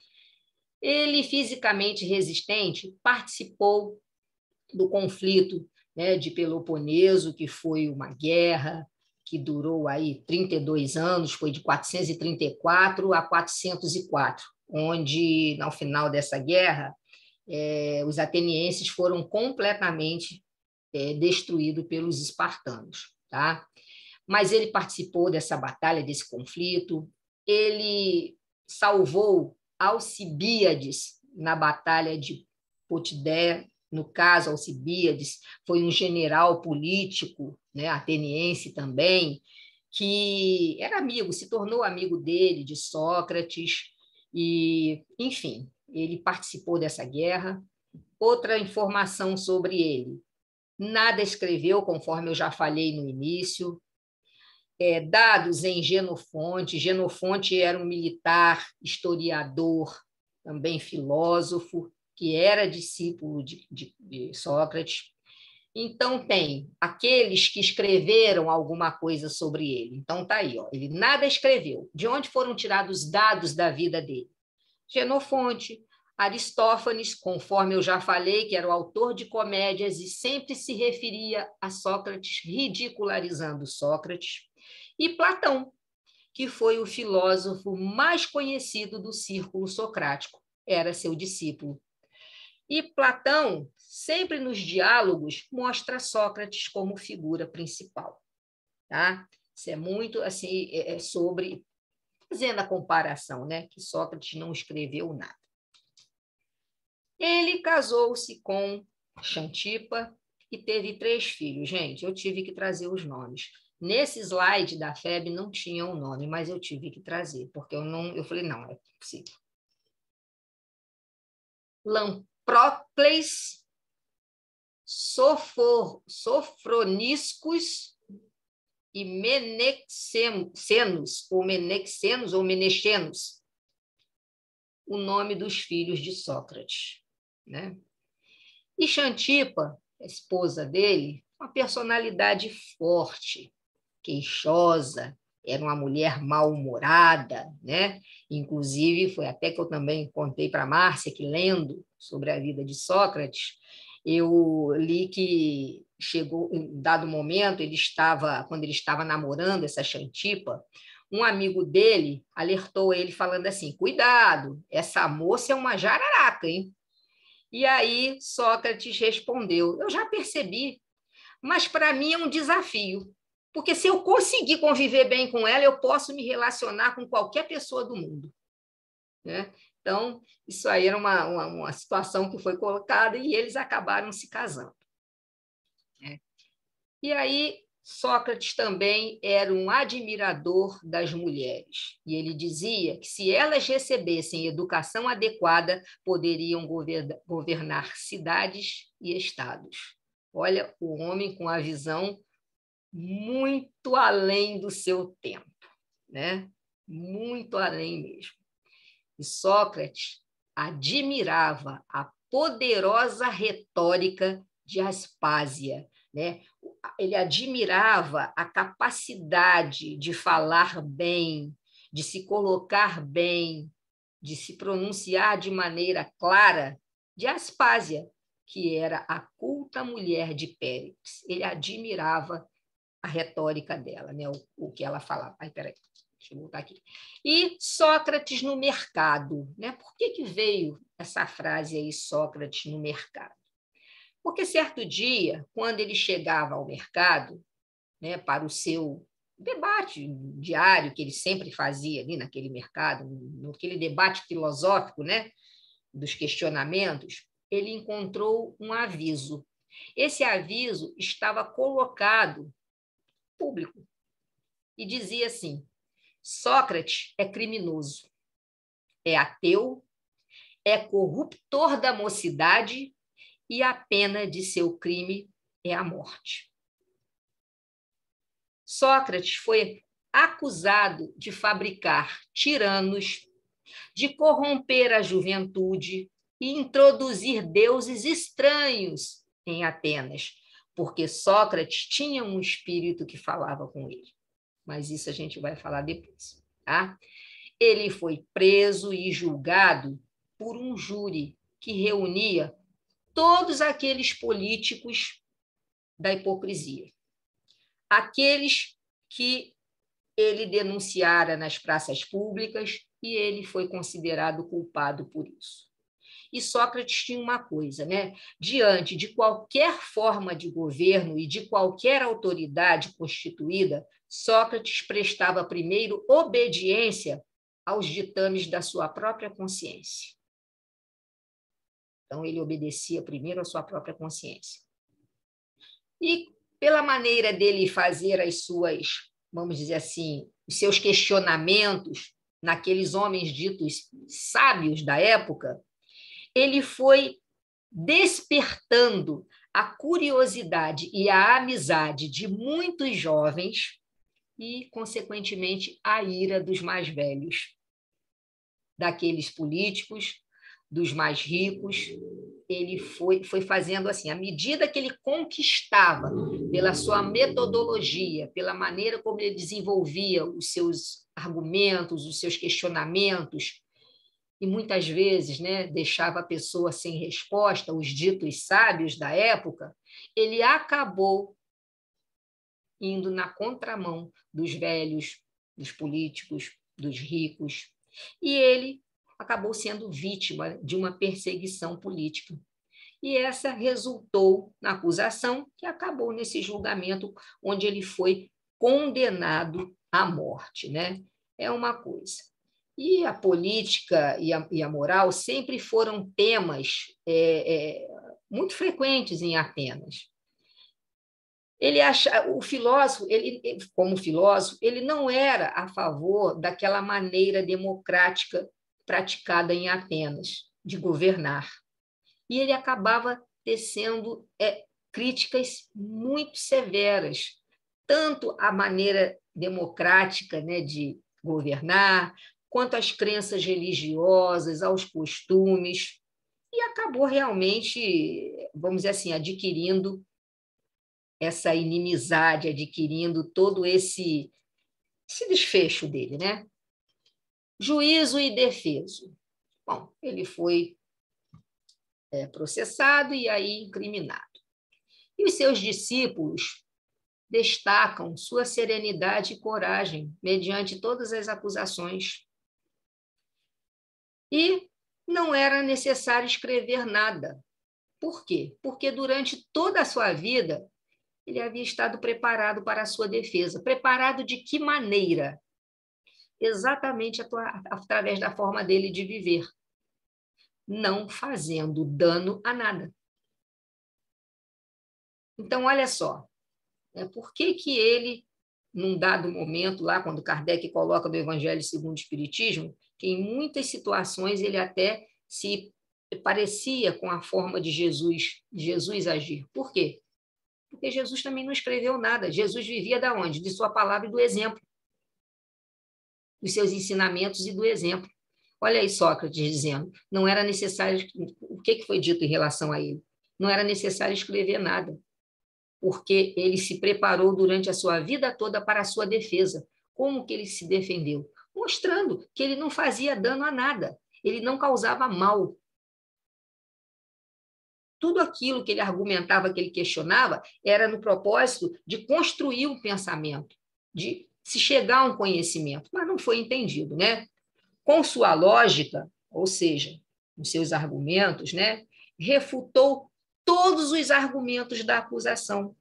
Ele, fisicamente resistente, participou do conflito, né, de Peloponeso, que foi uma guerra que durou aí 32 anos, foi de 434 a 404, onde, no final dessa guerra, os atenienses foram completamente destruídos pelos espartanos, tá? Mas ele participou dessa batalha, desse conflito. Ele salvou Alcibíades na Batalha de Potidé. No caso, Alcibíades foi um general político, né, ateniense também, que era amigo, se tornou amigo dele, de Sócrates, e, enfim, ele participou dessa guerra. Outra informação sobre ele: nada escreveu, conforme eu já falei no início. Dados em Genofonte. Genofonte era um militar, historiador, também filósofo, que era discípulo de Sócrates. Então, tem aqueles que escreveram alguma coisa sobre ele. Então, está aí, ó, ele nada escreveu. De onde foram tirados os dados da vida dele? Genofonte, Aristófanes, conforme eu já falei, que era o autor de comédias e sempre se referia a Sócrates, ridicularizando Sócrates, e Platão, que foi o filósofo mais conhecido do círculo socrático, era seu discípulo. E Platão, sempre nos diálogos, mostra Sócrates como figura principal. Tá? Isso é muito assim, sobre, fazendo a comparação, né, que Sócrates não escreveu nada. Ele casou-se com Xantipa e teve 3 filhos. Gente, eu tive que trazer os nomes. Nesse slide da FEB não tinha o nome, mas eu tive que trazer, porque eu falei, não, é possível. Lamprócles, Sofroniscus e Menexenos, ou Menexenos, o nome dos filhos de Sócrates, né? E Xantipa, a esposa dele, uma personalidade forte, queixosa, era uma mulher mal-humorada, né? Inclusive, foi até que eu também contei para a Márcia, que lendo sobre a vida de Sócrates, eu li que chegou, em dado momento, quando ele estava namorando essa Xantipa, um amigo dele alertou ele falando assim, cuidado, essa moça é uma jararaca, hein? E aí Sócrates respondeu, eu já percebi, mas para mim é um desafio, porque se eu conseguir conviver bem com ela, eu posso me relacionar com qualquer pessoa do mundo, né? Então, isso aí era uma situação que foi colocada e eles acabaram se casando, né? E aí, Sócrates também era um admirador das mulheres. E ele dizia que, se elas recebessem educação adequada, poderiam governar cidades e estados. Olha, o homem com a visão muito além do seu tempo, né? Muito além mesmo. E Sócrates admirava a poderosa retórica de Aspásia, né? Ele admirava a capacidade de falar bem, de se colocar bem, de se pronunciar de maneira clara, de Aspásia, que era a culta mulher de Péricles. Ele admirava a retórica dela, né? O que ela falava. Ai, peraí. Deixa eu voltar aqui. E Sócrates no mercado, né? Por que veio essa frase aí, Sócrates no mercado? Porque certo dia, quando ele chegava ao mercado, né, para o seu debate diário que ele sempre fazia ali naquele mercado, naquele debate filosófico, né, dos questionamentos, ele encontrou um aviso. Esse aviso estava colocado público e dizia assim: Sócrates é criminoso, é ateu, é corruptor da mocidade e a pena de seu crime é a morte. Sócrates foi acusado de fabricar tiranos, de corromper a juventude e introduzir deuses estranhos em Atenas, porque Sócrates tinha um espírito que falava com ele. Mas isso a gente vai falar depois, tá? Ele foi preso e julgado por um júri que reunia todos aqueles políticos da hipocrisia, aqueles que ele denunciara nas praças públicas, e ele foi considerado culpado por isso. E Sócrates tinha uma coisa, né? Diante de qualquer forma de governo e de qualquer autoridade constituída, Sócrates prestava primeiro obediência aos ditames da sua própria consciência. Então, ele obedecia primeiro à sua própria consciência. E, pela maneira dele fazer as suas, vamos dizer assim, os seus questionamentos naqueles homens ditos sábios da época, ele foi despertando a curiosidade e a amizade de muitos jovens e, consequentemente, a ira dos mais velhos, daqueles políticos, dos mais ricos. Ele foi fazendo assim, à medida que ele conquistava, pela sua metodologia, pela maneira como ele desenvolvia os seus argumentos, os seus questionamentos, e muitas vezes, né, deixava a pessoa sem resposta, os ditos sábios da época, ele acabou indo na contramão dos velhos, dos políticos, dos ricos, e ele acabou sendo vítima de uma perseguição política. E essa resultou na acusação, que acabou nesse julgamento, onde ele foi condenado à morte, né? É uma coisa. E a política e a moral sempre foram temas muito frequentes em Atenas. O filósofo, como filósofo, ele não era a favor daquela maneira democrática praticada em Atenas de governar. E ele acabava tecendo críticas muito severas, tanto à maneira democrática, né, de governar, quanto às crenças religiosas, aos costumes, e acabou realmente, vamos dizer assim, adquirindo essa inimizade, adquirindo todo esse desfecho dele, né? Juízo e defeso. Bom, ele foi processado e aí incriminado. E os seus discípulos destacam sua serenidade e coragem mediante todas as acusações. E não era necessário escrever nada. Por quê? Porque durante toda a sua vida ele havia estado preparado para a sua defesa. Preparado de que maneira? Exatamente através da forma dele de viver, não fazendo dano a nada. Então, olha só, por que ele, num dado momento, lá quando Kardec coloca no Evangelho segundo o Espiritismo, que em muitas situações ele até se parecia com a forma de Jesus agir. Por quê? Porque Jesus também não escreveu nada. Jesus vivia da onde? De sua palavra e do exemplo. Dos seus ensinamentos e do exemplo. Olha aí Sócrates dizendo, não era necessário... O que foi dito em relação a ele? Não era necessário escrever nada, porque ele se preparou durante a sua vida toda para a sua defesa. Como que ele se defendeu? Mostrando que ele não fazia dano a nada, ele não causava mal. Tudo aquilo que ele argumentava, que ele questionava, era no propósito de construir um pensamento, de se chegar a um conhecimento, mas não foi entendido, né? Com sua lógica, ou seja, com seus argumentos, né, refutou todos os argumentos da acusação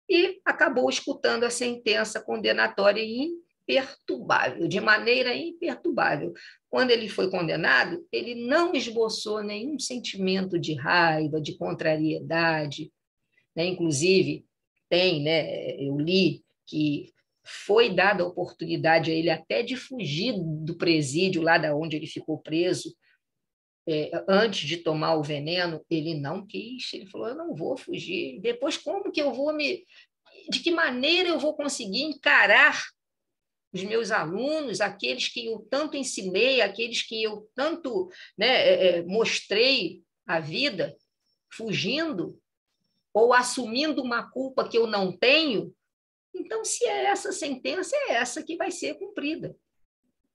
e acabou escutando a sentença condenatória imperturbável, de maneira imperturbável. Quando ele foi condenado, ele não esboçou nenhum sentimento de raiva, de contrariedade, né? Inclusive, eu li que foi dada a oportunidade a ele até de fugir do presídio, lá da onde ele ficou preso, antes de tomar o veneno, ele não quis, ele falou, eu não vou fugir, depois como que eu vou de que maneira eu vou conseguir encarar os meus alunos, aqueles que eu tanto ensinei, aqueles que eu tanto, né, mostrei a vida, fugindo ou assumindo uma culpa que eu não tenho? Então, se é essa sentença, é essa que vai ser cumprida.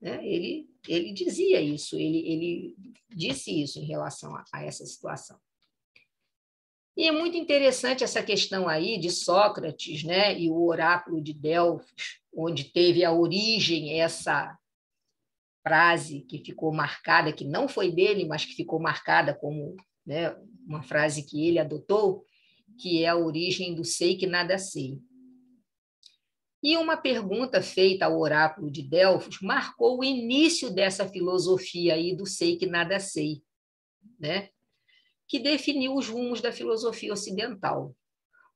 Né? Ele dizia isso, ele disse isso em relação a essa situação. E é muito interessante essa questão aí de Sócrates, né, e o oráculo de Delfos, onde teve a origem essa frase que ficou marcada, que não foi dele, mas que ficou marcada como, né, uma frase que ele adotou, que é a origem do sei que nada sei. E uma pergunta feita ao oráculo de Delfos marcou o início dessa filosofia aí do sei que nada sei, né? Que definiu os rumos da filosofia ocidental.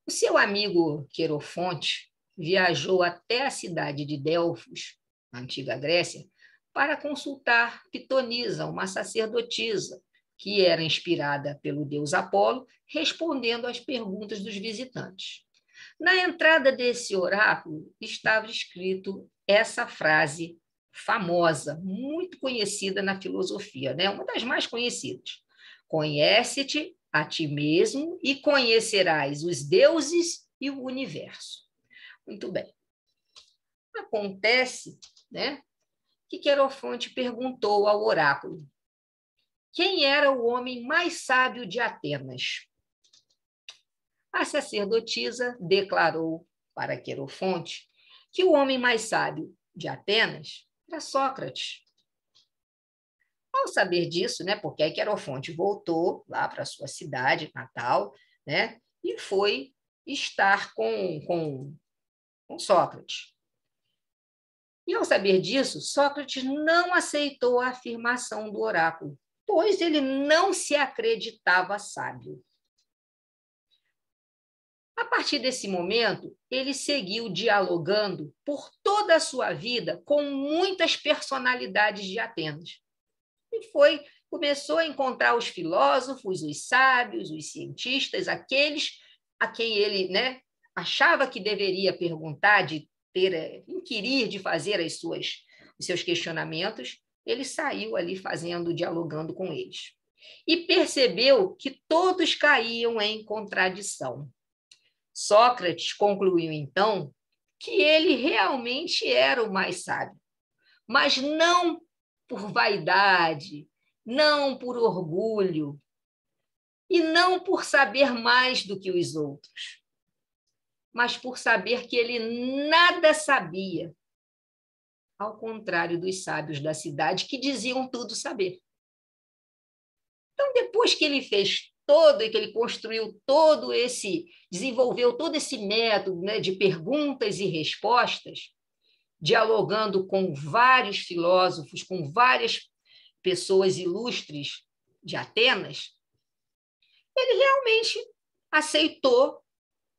O seu amigo Querofonte viajou até a cidade de Delfos, na antiga Grécia, para consultar Pitonisa, uma sacerdotisa, que era inspirada pelo deus Apolo, respondendo às perguntas dos visitantes. Na entrada desse oráculo estava escrito essa frase famosa, muito conhecida na filosofia, né? Uma das mais conhecidas. Conhece-te a ti mesmo e conhecerás os deuses e o universo. Muito bem. Acontece, né, que Querofonte perguntou ao oráculo quem era o homem mais sábio de Atenas. A sacerdotisa declarou para Querofonte que o homem mais sábio de Atenas era Sócrates. Ao saber disso, né, porque aí Querofonte voltou lá para a sua cidade natal, né, e foi estar com Sócrates. E ao saber disso, Sócrates não aceitou a afirmação do oráculo, pois ele não se acreditava sábio. A partir desse momento, ele seguiu dialogando por toda a sua vida com muitas personalidades de Atenas. E começou a encontrar os filósofos, os sábios, os cientistas, aqueles a quem ele, né, achava que deveria perguntar, inquirir, de fazer os seus questionamentos. Ele saiu ali dialogando com eles. E percebeu que todos caíam em contradição. Sócrates concluiu, então, que ele realmente era o mais sábio, mas não por vaidade, não por orgulho, e não por saber mais do que os outros, mas por saber que ele nada sabia, ao contrário dos sábios da cidade, que diziam tudo saber. Então, depois que ele fez que ele construiu desenvolveu todo esse método, né, de perguntas e respostas, dialogando com vários filósofos, com várias pessoas ilustres de Atenas, ele realmente aceitou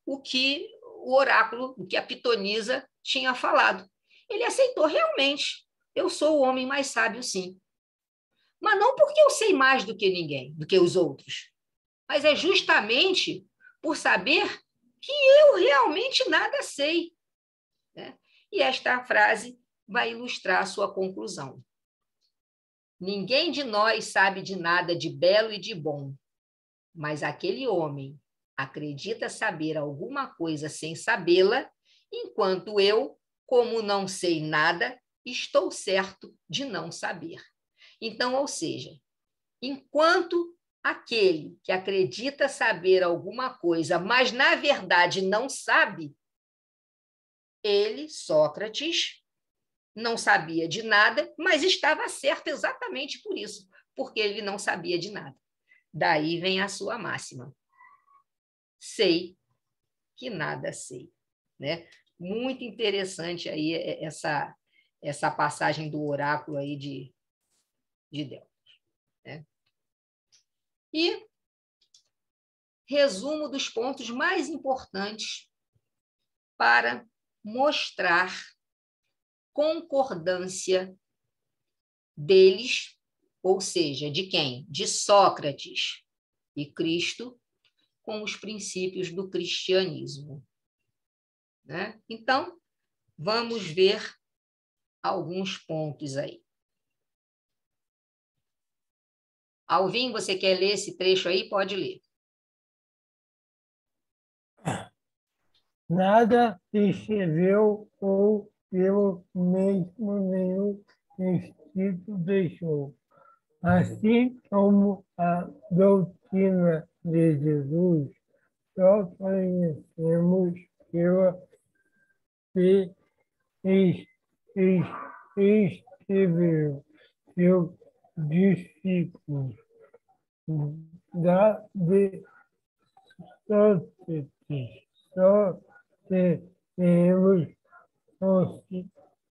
o que o oráculo, o que a Pitonisa tinha falado. Ele aceitou realmente. Eu sou o homem mais sábio, sim. Mas não porque eu sei mais do que ninguém, do que os outros, mas é justamente por saber que eu realmente nada sei, né? E esta frase vai ilustrar a sua conclusão. Ninguém de nós sabe de nada de belo e de bom, mas aquele homem acredita saber alguma coisa sem sabê-la, enquanto eu, como não sei nada, estou certo de não saber. Então, ou seja, enquanto aquele que acredita saber alguma coisa, mas na verdade não sabe, ele, Sócrates, não sabia de nada, mas estava certo exatamente por isso, porque ele não sabia de nada. Daí vem a sua máxima. Sei que nada sei, né? Muito interessante aí essa passagem do oráculo aí de Delfos, né? E resumo dos pontos mais importantes para mostrar concordância deles, ou seja, de quem? De Sócrates e Cristo, com os princípios do cristianismo, né? Então, vamos ver alguns pontos aí. Alvin, você quer ler esse trecho aí? Pode ler. Nada se escreveu ou pelo mesmo nenhum escrito deixou. Assim como a doutrina de Jesus, só conhecemos pela que escreveu seus discípulos. Da de Sócrates, só temos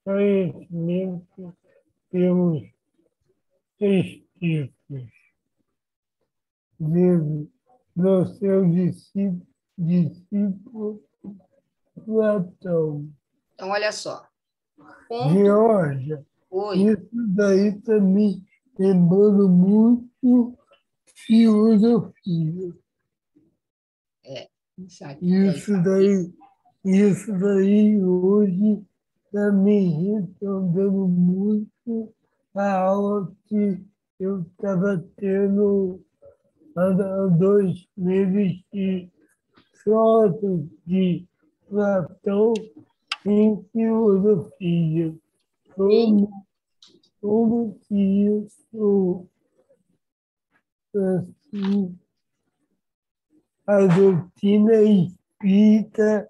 conhecimento pelos escritos do seu discípulo Platão. Então, olha só. Ponto. Georgia, Oi. isso daí também lembrando muito filosofia. Isso daí hoje também respondendo muito a aula que eu estava tendo há 2 meses de Sócrates, de Platão em filosofia. Como que isso, assim, a doutrina espírita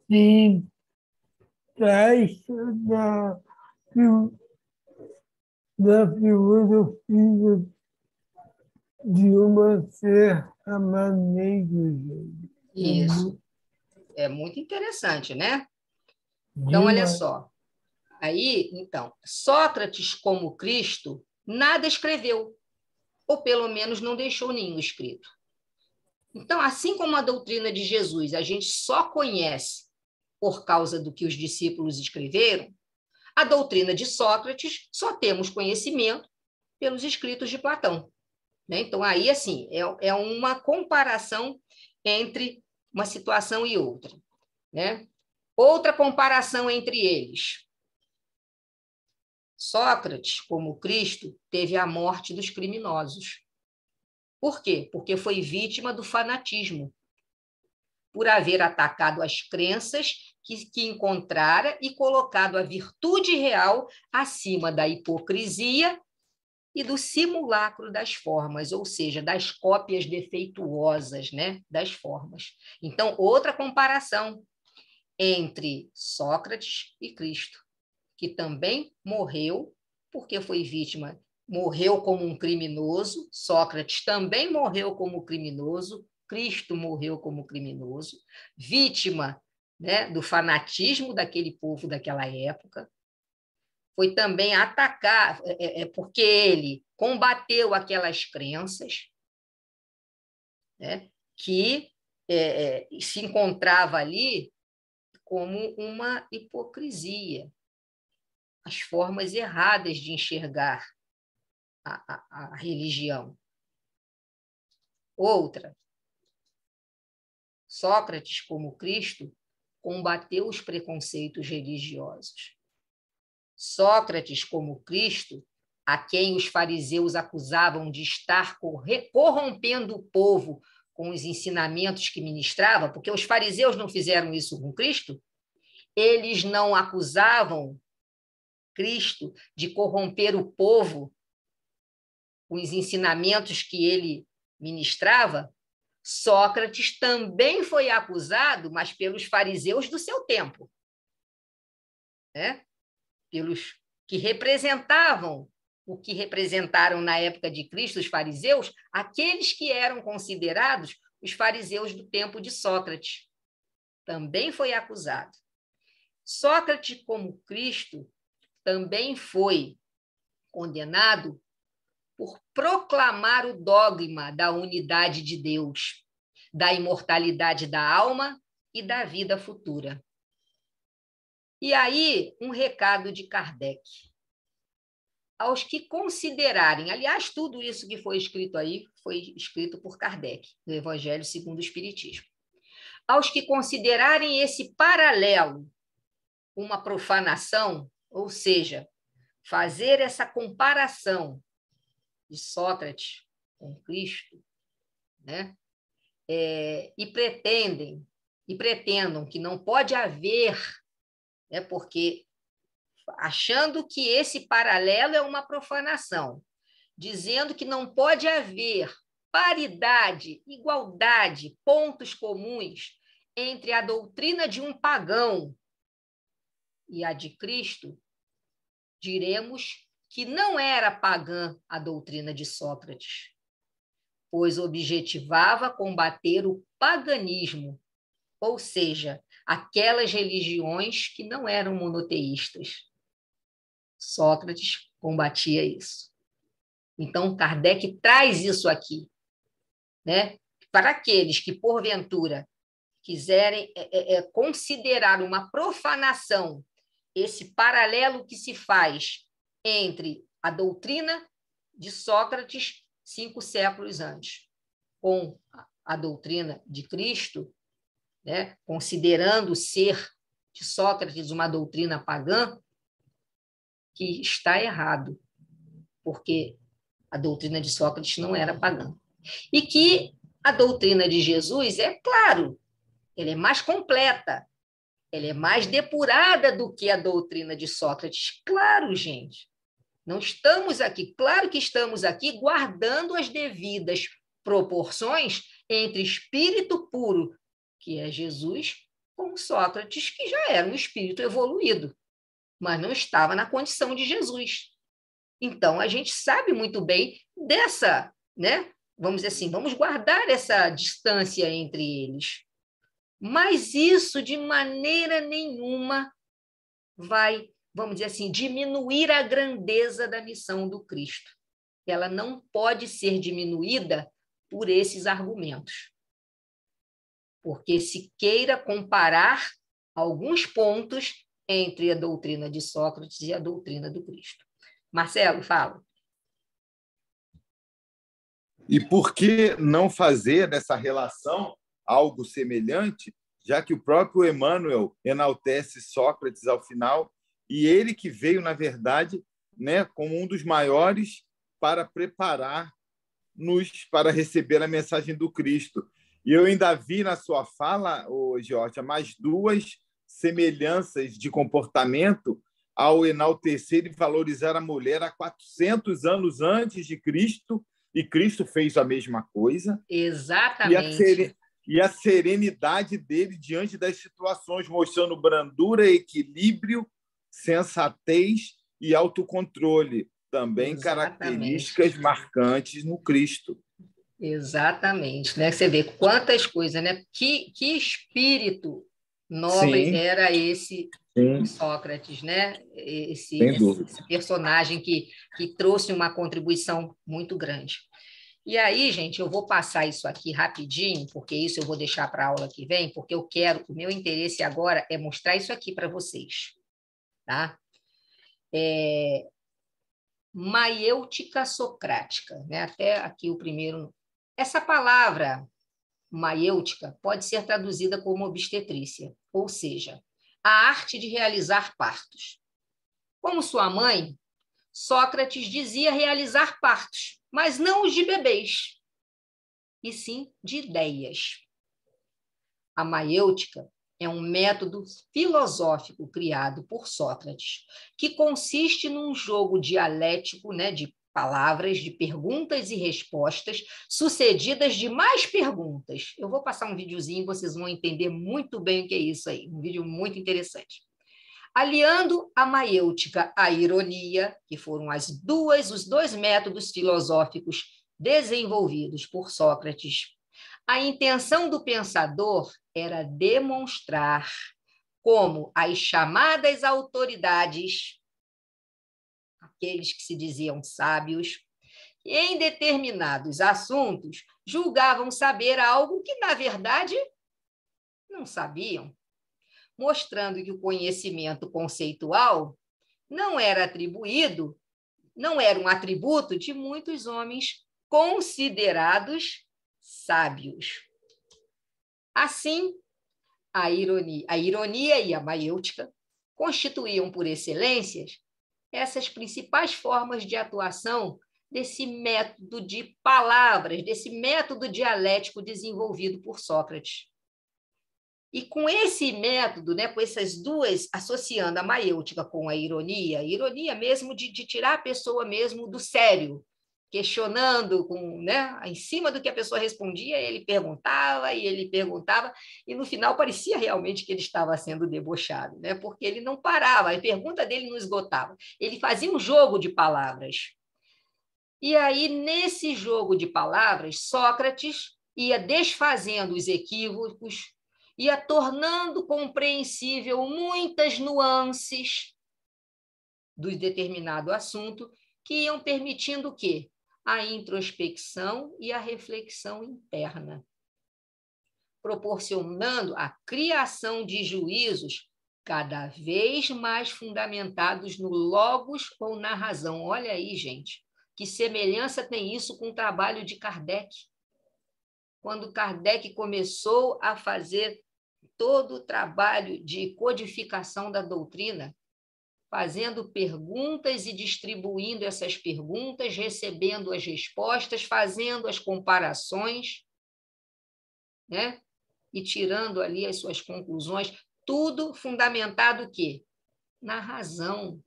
se encaixa na filosofia de uma certa maneira. Isso. É muito interessante, né? Então, olha só. Aí, então, Sócrates, como Cristo, nada escreveu, ou pelo menos não deixou nenhum escrito. Então, assim como a doutrina de Jesus a gente só conhece por causa do que os discípulos escreveram, a doutrina de Sócrates só temos conhecimento pelos escritos de Platão. Né? Então, aí, assim, é uma comparação entre uma situação e outra. Né? Outra comparação entre eles. Sócrates, como Cristo, teve a morte dos criminosos. Por quê? Porque foi vítima do fanatismo, por haver atacado as crenças que encontrara e colocado a virtude real acima da hipocrisia e do simulacro das formas, ou seja, das cópias defeituosas, né, das formas. Então, outra comparação entre Sócrates e Cristo, que também morreu porque foi vítima, morreu como um criminoso, Sócrates também morreu como criminoso, Cristo morreu como criminoso, vítima, né, do fanatismo daquele povo daquela época. Foi também atacar, porque ele combateu aquelas crenças, né, que se encontrava ali como uma hipocrisia, as formas erradas de enxergar a religião. Outra, Sócrates, como Cristo, combateu os preconceitos religiosos. Sócrates, como Cristo, a quem os fariseus acusavam de estar corrompendo o povo com os ensinamentos que ministrava, porque os fariseus não fizeram isso com Cristo, eles não acusavam Cristo de corromper o povo com os ensinamentos que ele ministrava. Sócrates também foi acusado, mas pelos fariseus do seu tempo, né? Pelos que representavam o que representaram na época de Cristo os fariseus, aqueles que eram considerados os fariseus do tempo de Sócrates. Também foi acusado. Sócrates, como Cristo, também foi condenado por proclamar o dogma da unidade de Deus, da imortalidade da alma e da vida futura. E aí, um recado de Kardec. Aos que considerarem, aliás, tudo isso que foi escrito aí foi escrito por Kardec, no Evangelho segundo o Espiritismo. Aos que considerarem esse paralelo uma profanação, ou seja, fazer essa comparação de Sócrates com Cristo, né? E pretendam que não pode haver, né? Porque achando que esse paralelo é uma profanação, dizendo que não pode haver paridade, igualdade, pontos comuns entre a doutrina de um pagão e a de Cristo, diremos que não era pagã a doutrina de Sócrates, pois objetivava combater o paganismo, ou seja, aquelas religiões que não eram monoteístas. Sócrates combatia isso. Então, Kardec traz isso aqui, né? Para aqueles que, porventura, quiserem considerar uma profanação esse paralelo que se faz entre a doutrina de Sócrates 5 séculos antes com a doutrina de Cristo, né? Considerando ser de Sócrates uma doutrina pagã, que está errado, porque a doutrina de Sócrates não era pagã. E que a doutrina de Jesus é, claro, ela é mais completa, ela é mais depurada do que a doutrina de Sócrates. Claro, gente, não estamos aqui, claro que estamos aqui guardando as devidas proporções entre espírito puro, que é Jesus, com Sócrates, que já era um espírito evoluído, mas não estava na condição de Jesus. Então, a gente sabe muito bem dessa, né? Vamos dizer assim, vamos guardar essa distância entre eles. Mas isso, de maneira nenhuma, vai, vamos dizer assim, diminuir a grandeza da missão do Cristo. Ela não pode ser diminuída por esses argumentos. Porque se queira comparar alguns pontos entre a doutrina de Sócrates e a doutrina do Cristo. Marcelo, fala. E por que não fazer dessa relação algo semelhante, já que o próprio Emmanuel enaltece Sócrates ao final, e ele que veio, na verdade, né, como um dos maiores para preparar-nos para receber a mensagem do Cristo. E eu ainda vi na sua fala, Georgia, mais duas semelhanças de comportamento ao enaltecer e valorizar a mulher há 400 anos antes de Cristo, e Cristo fez a mesma coisa. Exatamente. E a serenidade dele diante das situações, mostrando brandura, equilíbrio, sensatez e autocontrole, também características marcantes no Cristo. Exatamente, né? Você vê quantas coisas, né? Que espírito nobre era esse Sócrates, né? Esse personagem que trouxe uma contribuição muito grande. E aí, gente, eu vou passar isso aqui rapidinho, porque isso eu vou deixar para a aula que vem, porque o meu interesse agora é mostrar isso aqui para vocês, tá? Maiêutica socrática, né? Até aqui o primeiro. Essa palavra maiêutica pode ser traduzida como obstetrícia, ou seja, a arte de realizar partos. Como sua mãe, Sócrates dizia realizar partos, mas não os de bebês, e sim de ideias. A maiêutica é um método filosófico criado por Sócrates, que consiste num jogo dialético, né, de palavras, de perguntas e respostas, sucedidas de mais perguntas. Eu vou passar um videozinho, vocês vão entender muito bem o que é isso aí. Um vídeo muito interessante. Aliando a maiêutica à ironia, que foram os dois métodos filosóficos desenvolvidos por Sócrates, a intenção do pensador era demonstrar como as chamadas autoridades, aqueles que se diziam sábios, em determinados assuntos julgavam saber algo que, na verdade, não sabiam, mostrando que o conhecimento conceitual não era um atributo de muitos homens considerados sábios. Assim, a ironia e a maiêutica constituíam, por excelências, essas principais formas de atuação desse método de palavras, desse método dialético desenvolvido por Sócrates. E com esse método, né, com essas duas, associando a maiêutica com a ironia mesmo de tirar a pessoa mesmo do sério, questionando, né, em cima do que a pessoa respondia, ele perguntava, e no final parecia realmente que ele estava sendo debochado, né, porque ele não parava, a pergunta dele não esgotava. Ele fazia um jogo de palavras. E aí, nesse jogo de palavras, Sócrates ia desfazendo os equívocos ia tornando compreensível muitas nuances do determinado assunto que iam permitindo o quê? A introspecção e a reflexão interna, proporcionando a criação de juízos cada vez mais fundamentados no logos ou na razão. Olha aí, gente, que semelhança tem isso com o trabalho de Kardec. Quando Kardec começou a fazer todo o trabalho de codificação da doutrina, fazendo perguntas e distribuindo essas perguntas, recebendo as respostas, fazendo as comparações, né? E tirando ali as suas conclusões, tudo fundamentado o quê? Na razão,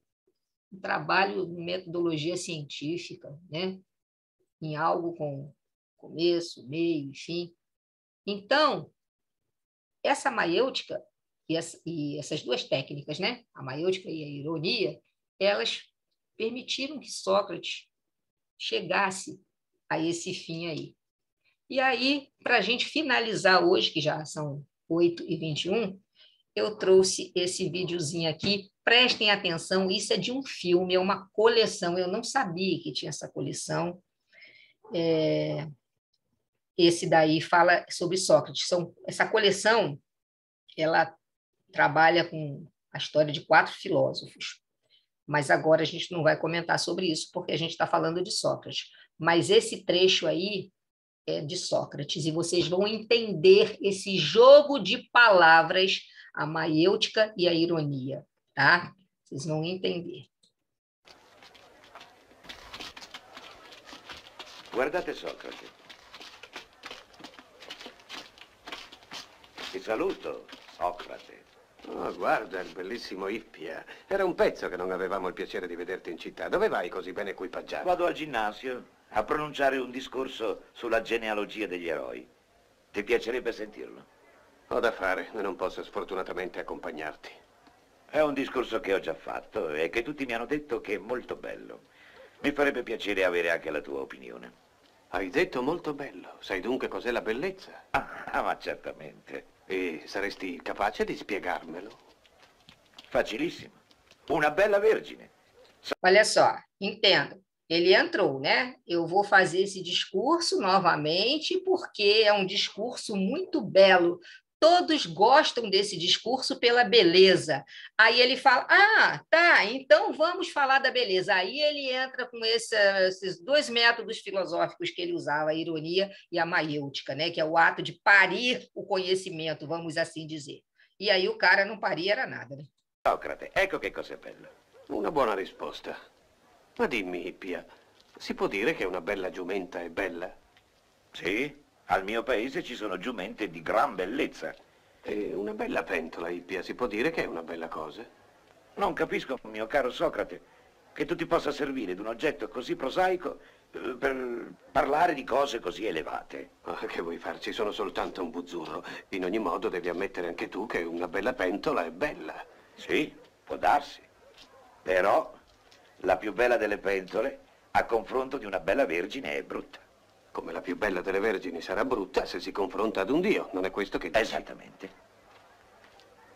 um trabalho de metodologia científica, né? Em algo com começo, meio e fim. Então, essa maiêutica e essas duas técnicas, né? A maiêutica e a ironia, elas permitiram que Sócrates chegasse a esse fim aí. E aí, para a gente finalizar hoje, que já são 8h21, eu trouxe esse videozinho aqui. Prestem atenção, isso é de um filme, é uma coleção. Eu não sabia que tinha essa coleção. Esse daí fala sobre Sócrates. Essa coleção, ela trabalha com a história de 4 filósofos. Mas agora a gente não vai comentar sobre isso, porque a gente está falando de Sócrates. Mas esse trecho aí é de Sócrates, e vocês vão entender esse jogo de palavras, a maiêutica e a ironia, tá? Vocês vão entender. Guardate Socrate. Ti saluto, Socrate. Oh, guarda il bellissimo Ippia. Era un pezzo che non avevamo il piacere di vederti in città. Dove vai così ben equipaggiato? Vado al ginnasio a pronunciare un discorso sulla genealogia degli eroi. Ti piacerebbe sentirlo? Ho da fare e non posso sfortunatamente accompagnarti. È un discorso che ho già fatto e che tutti mi hanno detto che è molto bello. Mi farebbe piacere avere anche la tua opinione. Hai detto molto bello. Sai dunque cos'è la bellezza? Ah, ma certamente. E saresti capace di spiegarmelo? Facilissimo. Una bella vergine. Olha só, entenda. Ele entrou, né? Eu vou fazer esse discurso novamente porque é um discurso muito belo. Todos gostam desse discurso pela beleza. Aí ele fala, tá, então vamos falar da beleza. Aí ele entra com esses 2 métodos filosóficos que ele usava, a ironia e a maiêutica, né? Que é o ato de parir o conhecimento, vamos assim dizer. E aí o cara não paria era nada, né? Socrate, ecco che cos'è bello. Una buona risposta. Ma dimmi, Ippia, si può dire che una bella giumenta è bella? Sì, al mio paese ci sono giumente di gran bellezza. E una bella pentola, Ippia, si può dire che è una bella cosa? Non capisco, mio caro Socrate, che tu ti possa servire di un oggetto così prosaico per parlare di cose così elevate. Che vuoi farci? Sono soltanto un buzzurro. In ogni modo devi ammettere anche tu che una bella pentola è bella. Sì, può darsi. Però la più bella delle pentole a confronto di una bella vergine è brutta. Come la più bella delle vergini sarà brutta se si confronta ad un dio, non è questo che dici? Esattamente.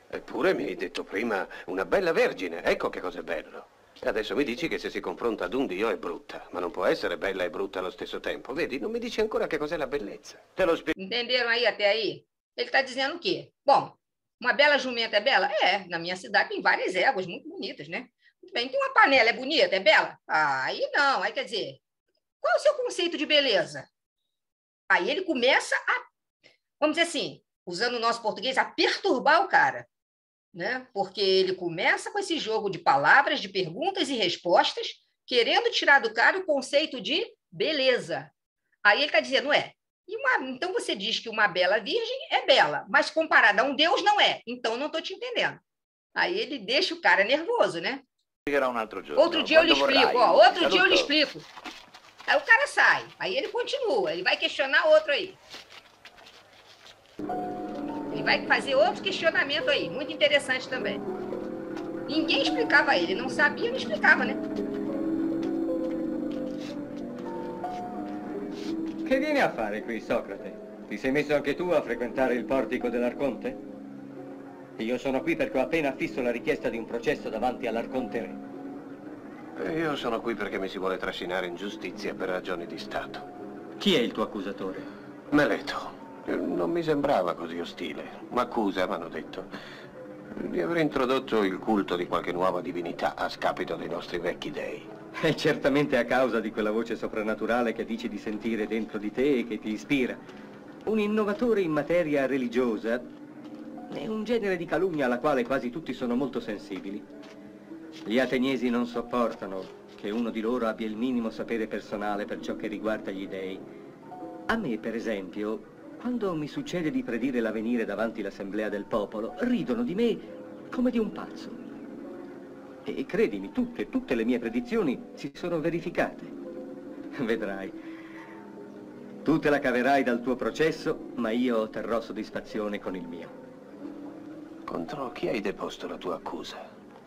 Eppure mi hai detto prima una bella vergine, ecco che cos'è bello. E adesso mi dici che se si confronta ad un dio è brutta, ma non può essere bella e brutta allo stesso tempo. Vedi, non mi dici ancora che cos'è la bellezza. Te lo spiego. Entenderam aí até aí? Ele está dizendo o quê? Bom, uma bela jumenta é bela? É, na minha cidade tem várias éguas muito bonitas, né? Muito bem, tem uma panela, é bonita, é bela? Aí não, aí quer dizer, qual é o seu conceito de beleza? Aí ele começa a, vamos dizer assim, usando o nosso português, a perturbar o cara, né? Porque ele começa com esse jogo de palavras, de perguntas e respostas, querendo tirar do cara o conceito de beleza. Aí ele está dizendo, então você diz que uma bela virgem é bela, mas comparada a um deus não é, então não estou te entendendo. Aí ele deixa o cara nervoso, né? Outro dia eu lhe explico, outro dia eu lhe explico. Aí o cara sai, aí ele continua, ele vai questionar outro aí. Ele vai fazer outro questionamento aí, muito interessante também. Ninguém explicava a ele, não sabia, não explicava, né? Che vieni a fare qui, Socrate? Ti sei messo anche tu a frequentare il portico dell'Arconte? Io sono qui perché ho appena affisso la richiesta di un processo davanti all'Arconte Re. E io sono qui perché mi si vuole trascinare in giustizia per ragioni di Stato. Chi è il tuo accusatore? Meleto. Non mi sembrava così ostile. M'accusa, m'hanno detto, di aver introdotto il culto di qualche nuova divinità a scapito dei nostri vecchi dei. È certamente a causa di quella voce soprannaturale che dici di sentire dentro di te e che ti ispira. Un innovatore in materia religiosa è un genere di calunnia alla quale quasi tutti sono molto sensibili. Gli ateniesi non sopportano che uno di loro abbia il minimo sapere personale per ciò che riguarda gli dei. A me, per esempio, quando mi succede di predire l'avvenire davanti all'assemblea del popolo, ridono di me come di un pazzo. E credimi, tutte le mie predizioni si sono verificate. Vedrai. Tu te la caverai dal tuo processo, ma io otterrò soddisfazione con il mio. Contro chi hai deposto la tua accusa?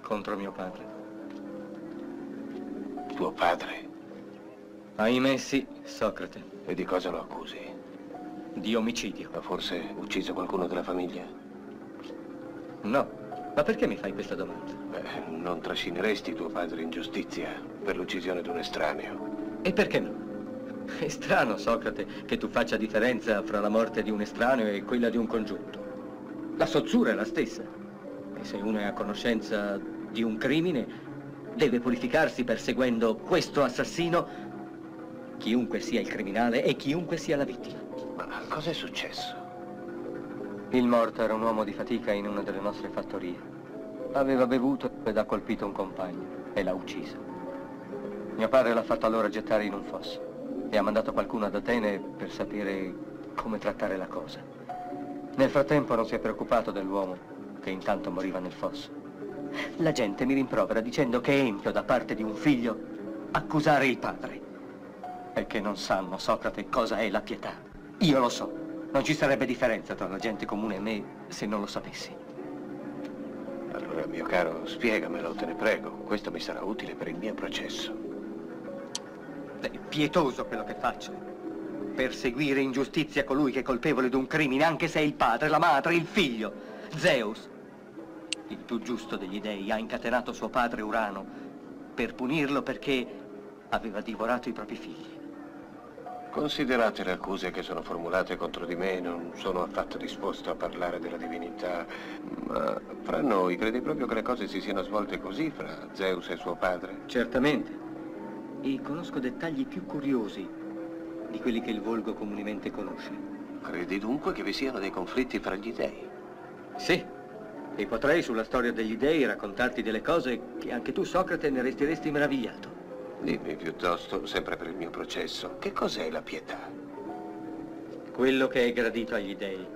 Contro mio padre. Tuo padre? Ahimè sì, Socrate. E di cosa lo accusi? Di omicidio. Ha forse ucciso qualcuno della famiglia? No. Ma perché mi fai questa domanda? Beh, non trascineresti tuo padre in giustizia per l'uccisione di un estraneo. E perché no? È strano, Socrate, che tu faccia differenza fra la morte di un estraneo e quella di un congiunto. La sozzura è la stessa. E se uno è a conoscenza di un crimine, deve purificarsi perseguendo questo assassino, chiunque sia il criminale e chiunque sia la vittima. Ma cos'è successo? Il morto era un uomo di fatica in una delle nostre fattorie. Aveva bevuto ed ha colpito un compagno e l'ha ucciso. Mio padre l'ha fatto allora gettare in un fosso e ha mandato qualcuno ad Atene per sapere come trattare la cosa. Nel frattempo non si è preoccupato dell'uomo che intanto moriva nel fosso. La gente mi rimprovera dicendo che è empio da parte di un figlio accusare il padre e che non sanno, Socrate, cosa è la pietà. Io lo so. Non ci sarebbe differenza tra la gente comune e me se non lo sapessi. Allora, mio caro, spiegamelo, te ne prego. Questo mi sarà utile per il mio processo. È pietoso quello che faccio. Perseguire in giustizia colui che è colpevole di un crimine, anche se è il padre, la madre, il figlio. Zeus, il più giusto degli dei, ha incatenato suo padre Urano per punirlo perché aveva divorato i propri figli. Considerate le accuse che sono formulate contro di me, non sono affatto disposto a parlare della divinità, ma fra noi credi proprio che le cose si siano svolte così fra Zeus e suo padre? Certamente. E conosco dettagli più curiosi di quelli che il volgo comunemente conosce. Credi dunque che vi siano dei conflitti fra gli dei? Sì. E potrei sulla storia degli dei raccontarti delle cose che anche tu, Socrate, ne resteresti meravigliato. Dimmi piuttosto, sempre per il mio processo, che cos'è la pietà? Quello che è gradito agli dei.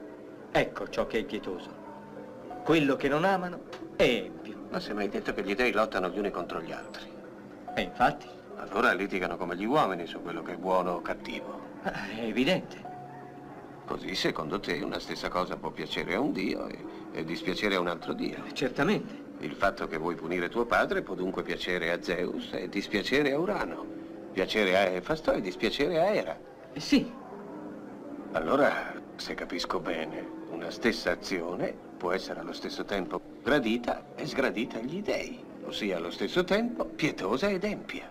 Ecco ciò che è pietoso. Quello che non amano è empio. Ma se mi hai detto che gli dei lottano gli uni contro gli altri. E infatti? Allora litigano come gli uomini su quello che è buono o cattivo. È evidente. Così, secondo te, una stessa cosa può piacere a un dio e dispiacere a un altro dio? Certamente. Il fatto che vuoi punire tuo padre può dunque piacere a Zeus e dispiacere a Urano. Piacere a Efasto e dispiacere a Era. Sì. Allora, se capisco bene, una stessa azione può essere allo stesso tempo gradita e sgradita agli dei, ossia allo stesso tempo pietosa ed empia.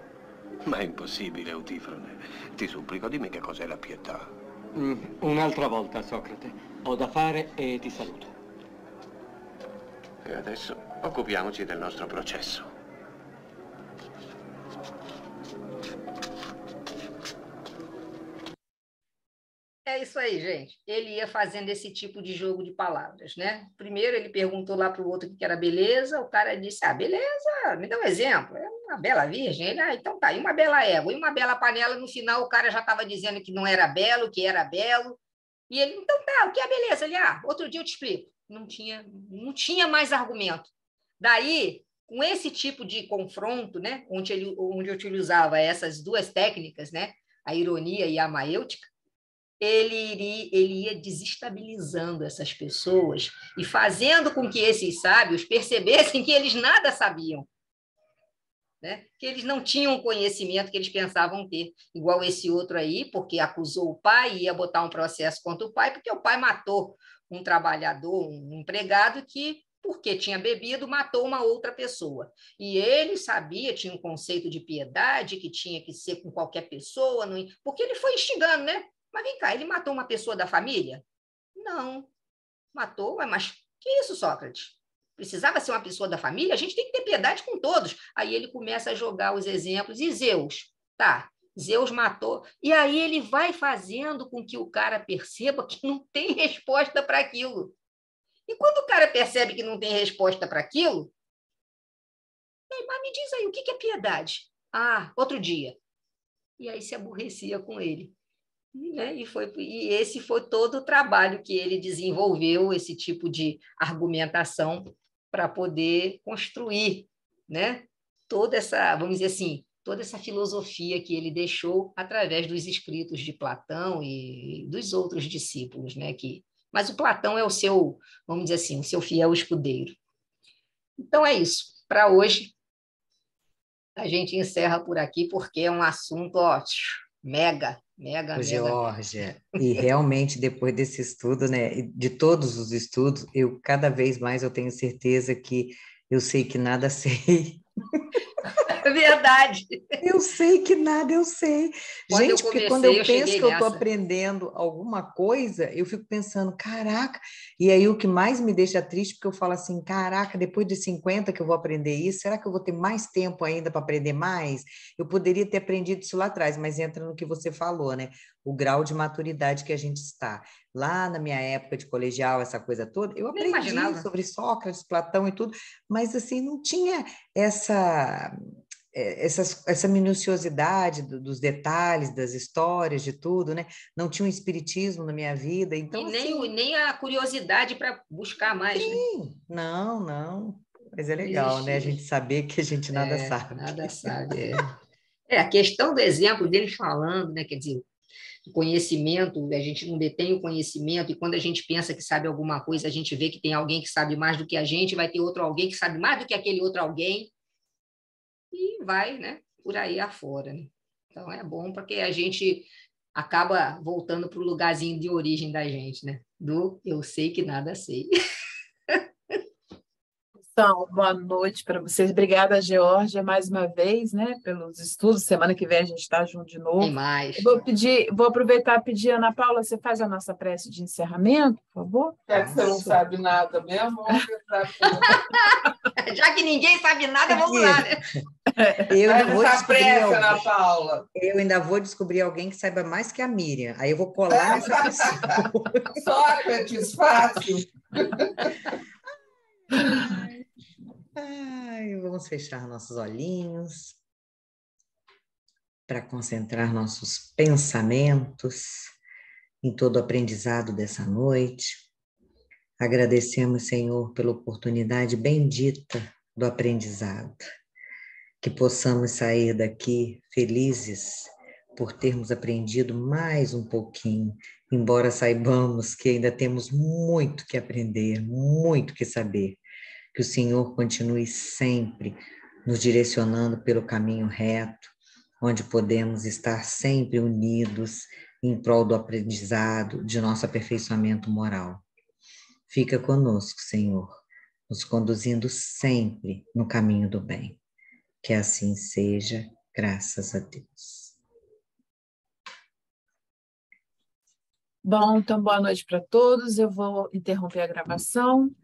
Ma è impossibile, Eutifrone. Ti supplico, dimmi che cos'è la pietà. Un'altra volta, Socrate. Ho da fare e ti saluto. E adesso occupiamoci del nostro processo. É isso aí, gente. Ele ia fazendo esse tipo de jogo de palavras, né? Primeiro ele perguntou lá para o outro o que era beleza, o cara disse, beleza, me dá um exemplo, é uma bela virgem. Ele, então tá, e uma bela égua, e uma bela panela, no final o cara já estava dizendo que não era belo, que era belo, e ele, então tá, o que é beleza? Ele, outro dia eu te explico. Não tinha mais argumento. Daí, com esse tipo de confronto, né, onde eu utilizava essas duas técnicas, né, a ironia e a maêutica, ele ia desestabilizando essas pessoas e fazendo com que esses sábios percebessem que eles nada sabiam. né? Que eles não tinham o conhecimento que eles pensavam ter, igual esse outro aí, porque acusou o pai e ia botar um processo contra o pai, porque o pai matou um trabalhador, um empregado que, porque tinha bebido, matou uma outra pessoa. E ele sabia, tinha um conceito de piedade, que tinha que ser com qualquer pessoa, não... porque ele foi instigando, né? Mas vem cá, ele matou uma pessoa da família? Não. Matou, mas que isso, Sócrates? Precisava ser uma pessoa da família? A gente tem que ter piedade com todos. Aí ele começa a jogar os exemplos. E Zeus? Tá, Zeus matou. E aí ele vai fazendo com que o cara perceba que não tem resposta para aquilo. E quando o cara percebe que não tem resposta para aquilo, mas me diz aí, o que é piedade? Ah, outro dia. E aí se aborrecia com ele. Né? E esse foi todo o trabalho que ele desenvolveu, esse tipo de argumentação para poder construir, né? Toda essa, vamos dizer assim, toda essa filosofia que ele deixou através dos escritos de Platão e dos outros discípulos, né? Mas o Platão é o seu, vamos dizer assim, o seu fiel escudeiro. Então é isso. Para hoje, a gente encerra por aqui, porque é um assunto, ó, mega. Geórgia, e realmente depois desse estudo, né, de todos os estudos, cada vez mais eu tenho certeza que eu sei que nada sei. É verdade. Eu sei que nada eu sei. Gente, porque quando eu penso que eu estou aprendendo alguma coisa, eu fico pensando, caraca, e aí o que mais me deixa triste, porque eu falo assim, caraca, depois de 50 que eu vou aprender isso, será que eu vou ter mais tempo ainda para aprender mais? Eu poderia ter aprendido isso lá atrás, mas entra no que você falou, né? O grau de maturidade que a gente está. Lá na minha época de colegial, essa coisa toda, eu aprendi sobre Sócrates, Platão e tudo, mas assim, não tinha essa minuciosidade dos detalhes, das histórias, de tudo, né? Não tinha um espiritismo na minha vida, então e nem a curiosidade para buscar mais. Sim, né? Não. Mas é legal, né? A gente saber que a gente nada sabe. Nada sabe. A questão do exemplo dele falando, né? Quer dizer, o conhecimento, a gente não detém o conhecimento, e quando a gente pensa que sabe alguma coisa, a gente vê que tem alguém que sabe mais do que a gente, vai ter outro alguém que sabe mais do que aquele outro alguém, e vai, né, por aí afora. Né? Então, é bom porque a gente acaba voltando para o lugarzinho de origem da gente, né? Do eu sei que nada sei. Então, boa noite para vocês. Obrigada, Geórgia, mais uma vez, né, pelos estudos. Semana que vem a gente está junto de novo. Tem mais. Vou aproveitar e pedir, Ana Paula, você faz a nossa prece de encerramento, por favor? Já que você não sabe nada mesmo, vamos já que ninguém sabe nada, vamos lá, né? Eu ainda vou descobrir alguém que saiba mais que a Miriam. Aí eu vou colar nessa pessoa. Sócrates, fácil. Vamos fechar nossos olhinhos para concentrar nossos pensamentos em todo o aprendizado dessa noite. Agradecemos, Senhor, pela oportunidade bendita do aprendizado, que possamos sair daqui felizes por termos aprendido mais um pouquinho, embora saibamos que ainda temos muito que aprender, muito que saber. Que o Senhor continue sempre nos direcionando pelo caminho reto, onde podemos estar sempre unidos em prol do aprendizado, de nosso aperfeiçoamento moral. Fica conosco, Senhor, nos conduzindo sempre no caminho do bem. Que assim seja, graças a Deus. Bom, então boa noite para todos. Eu vou interromper a gravação.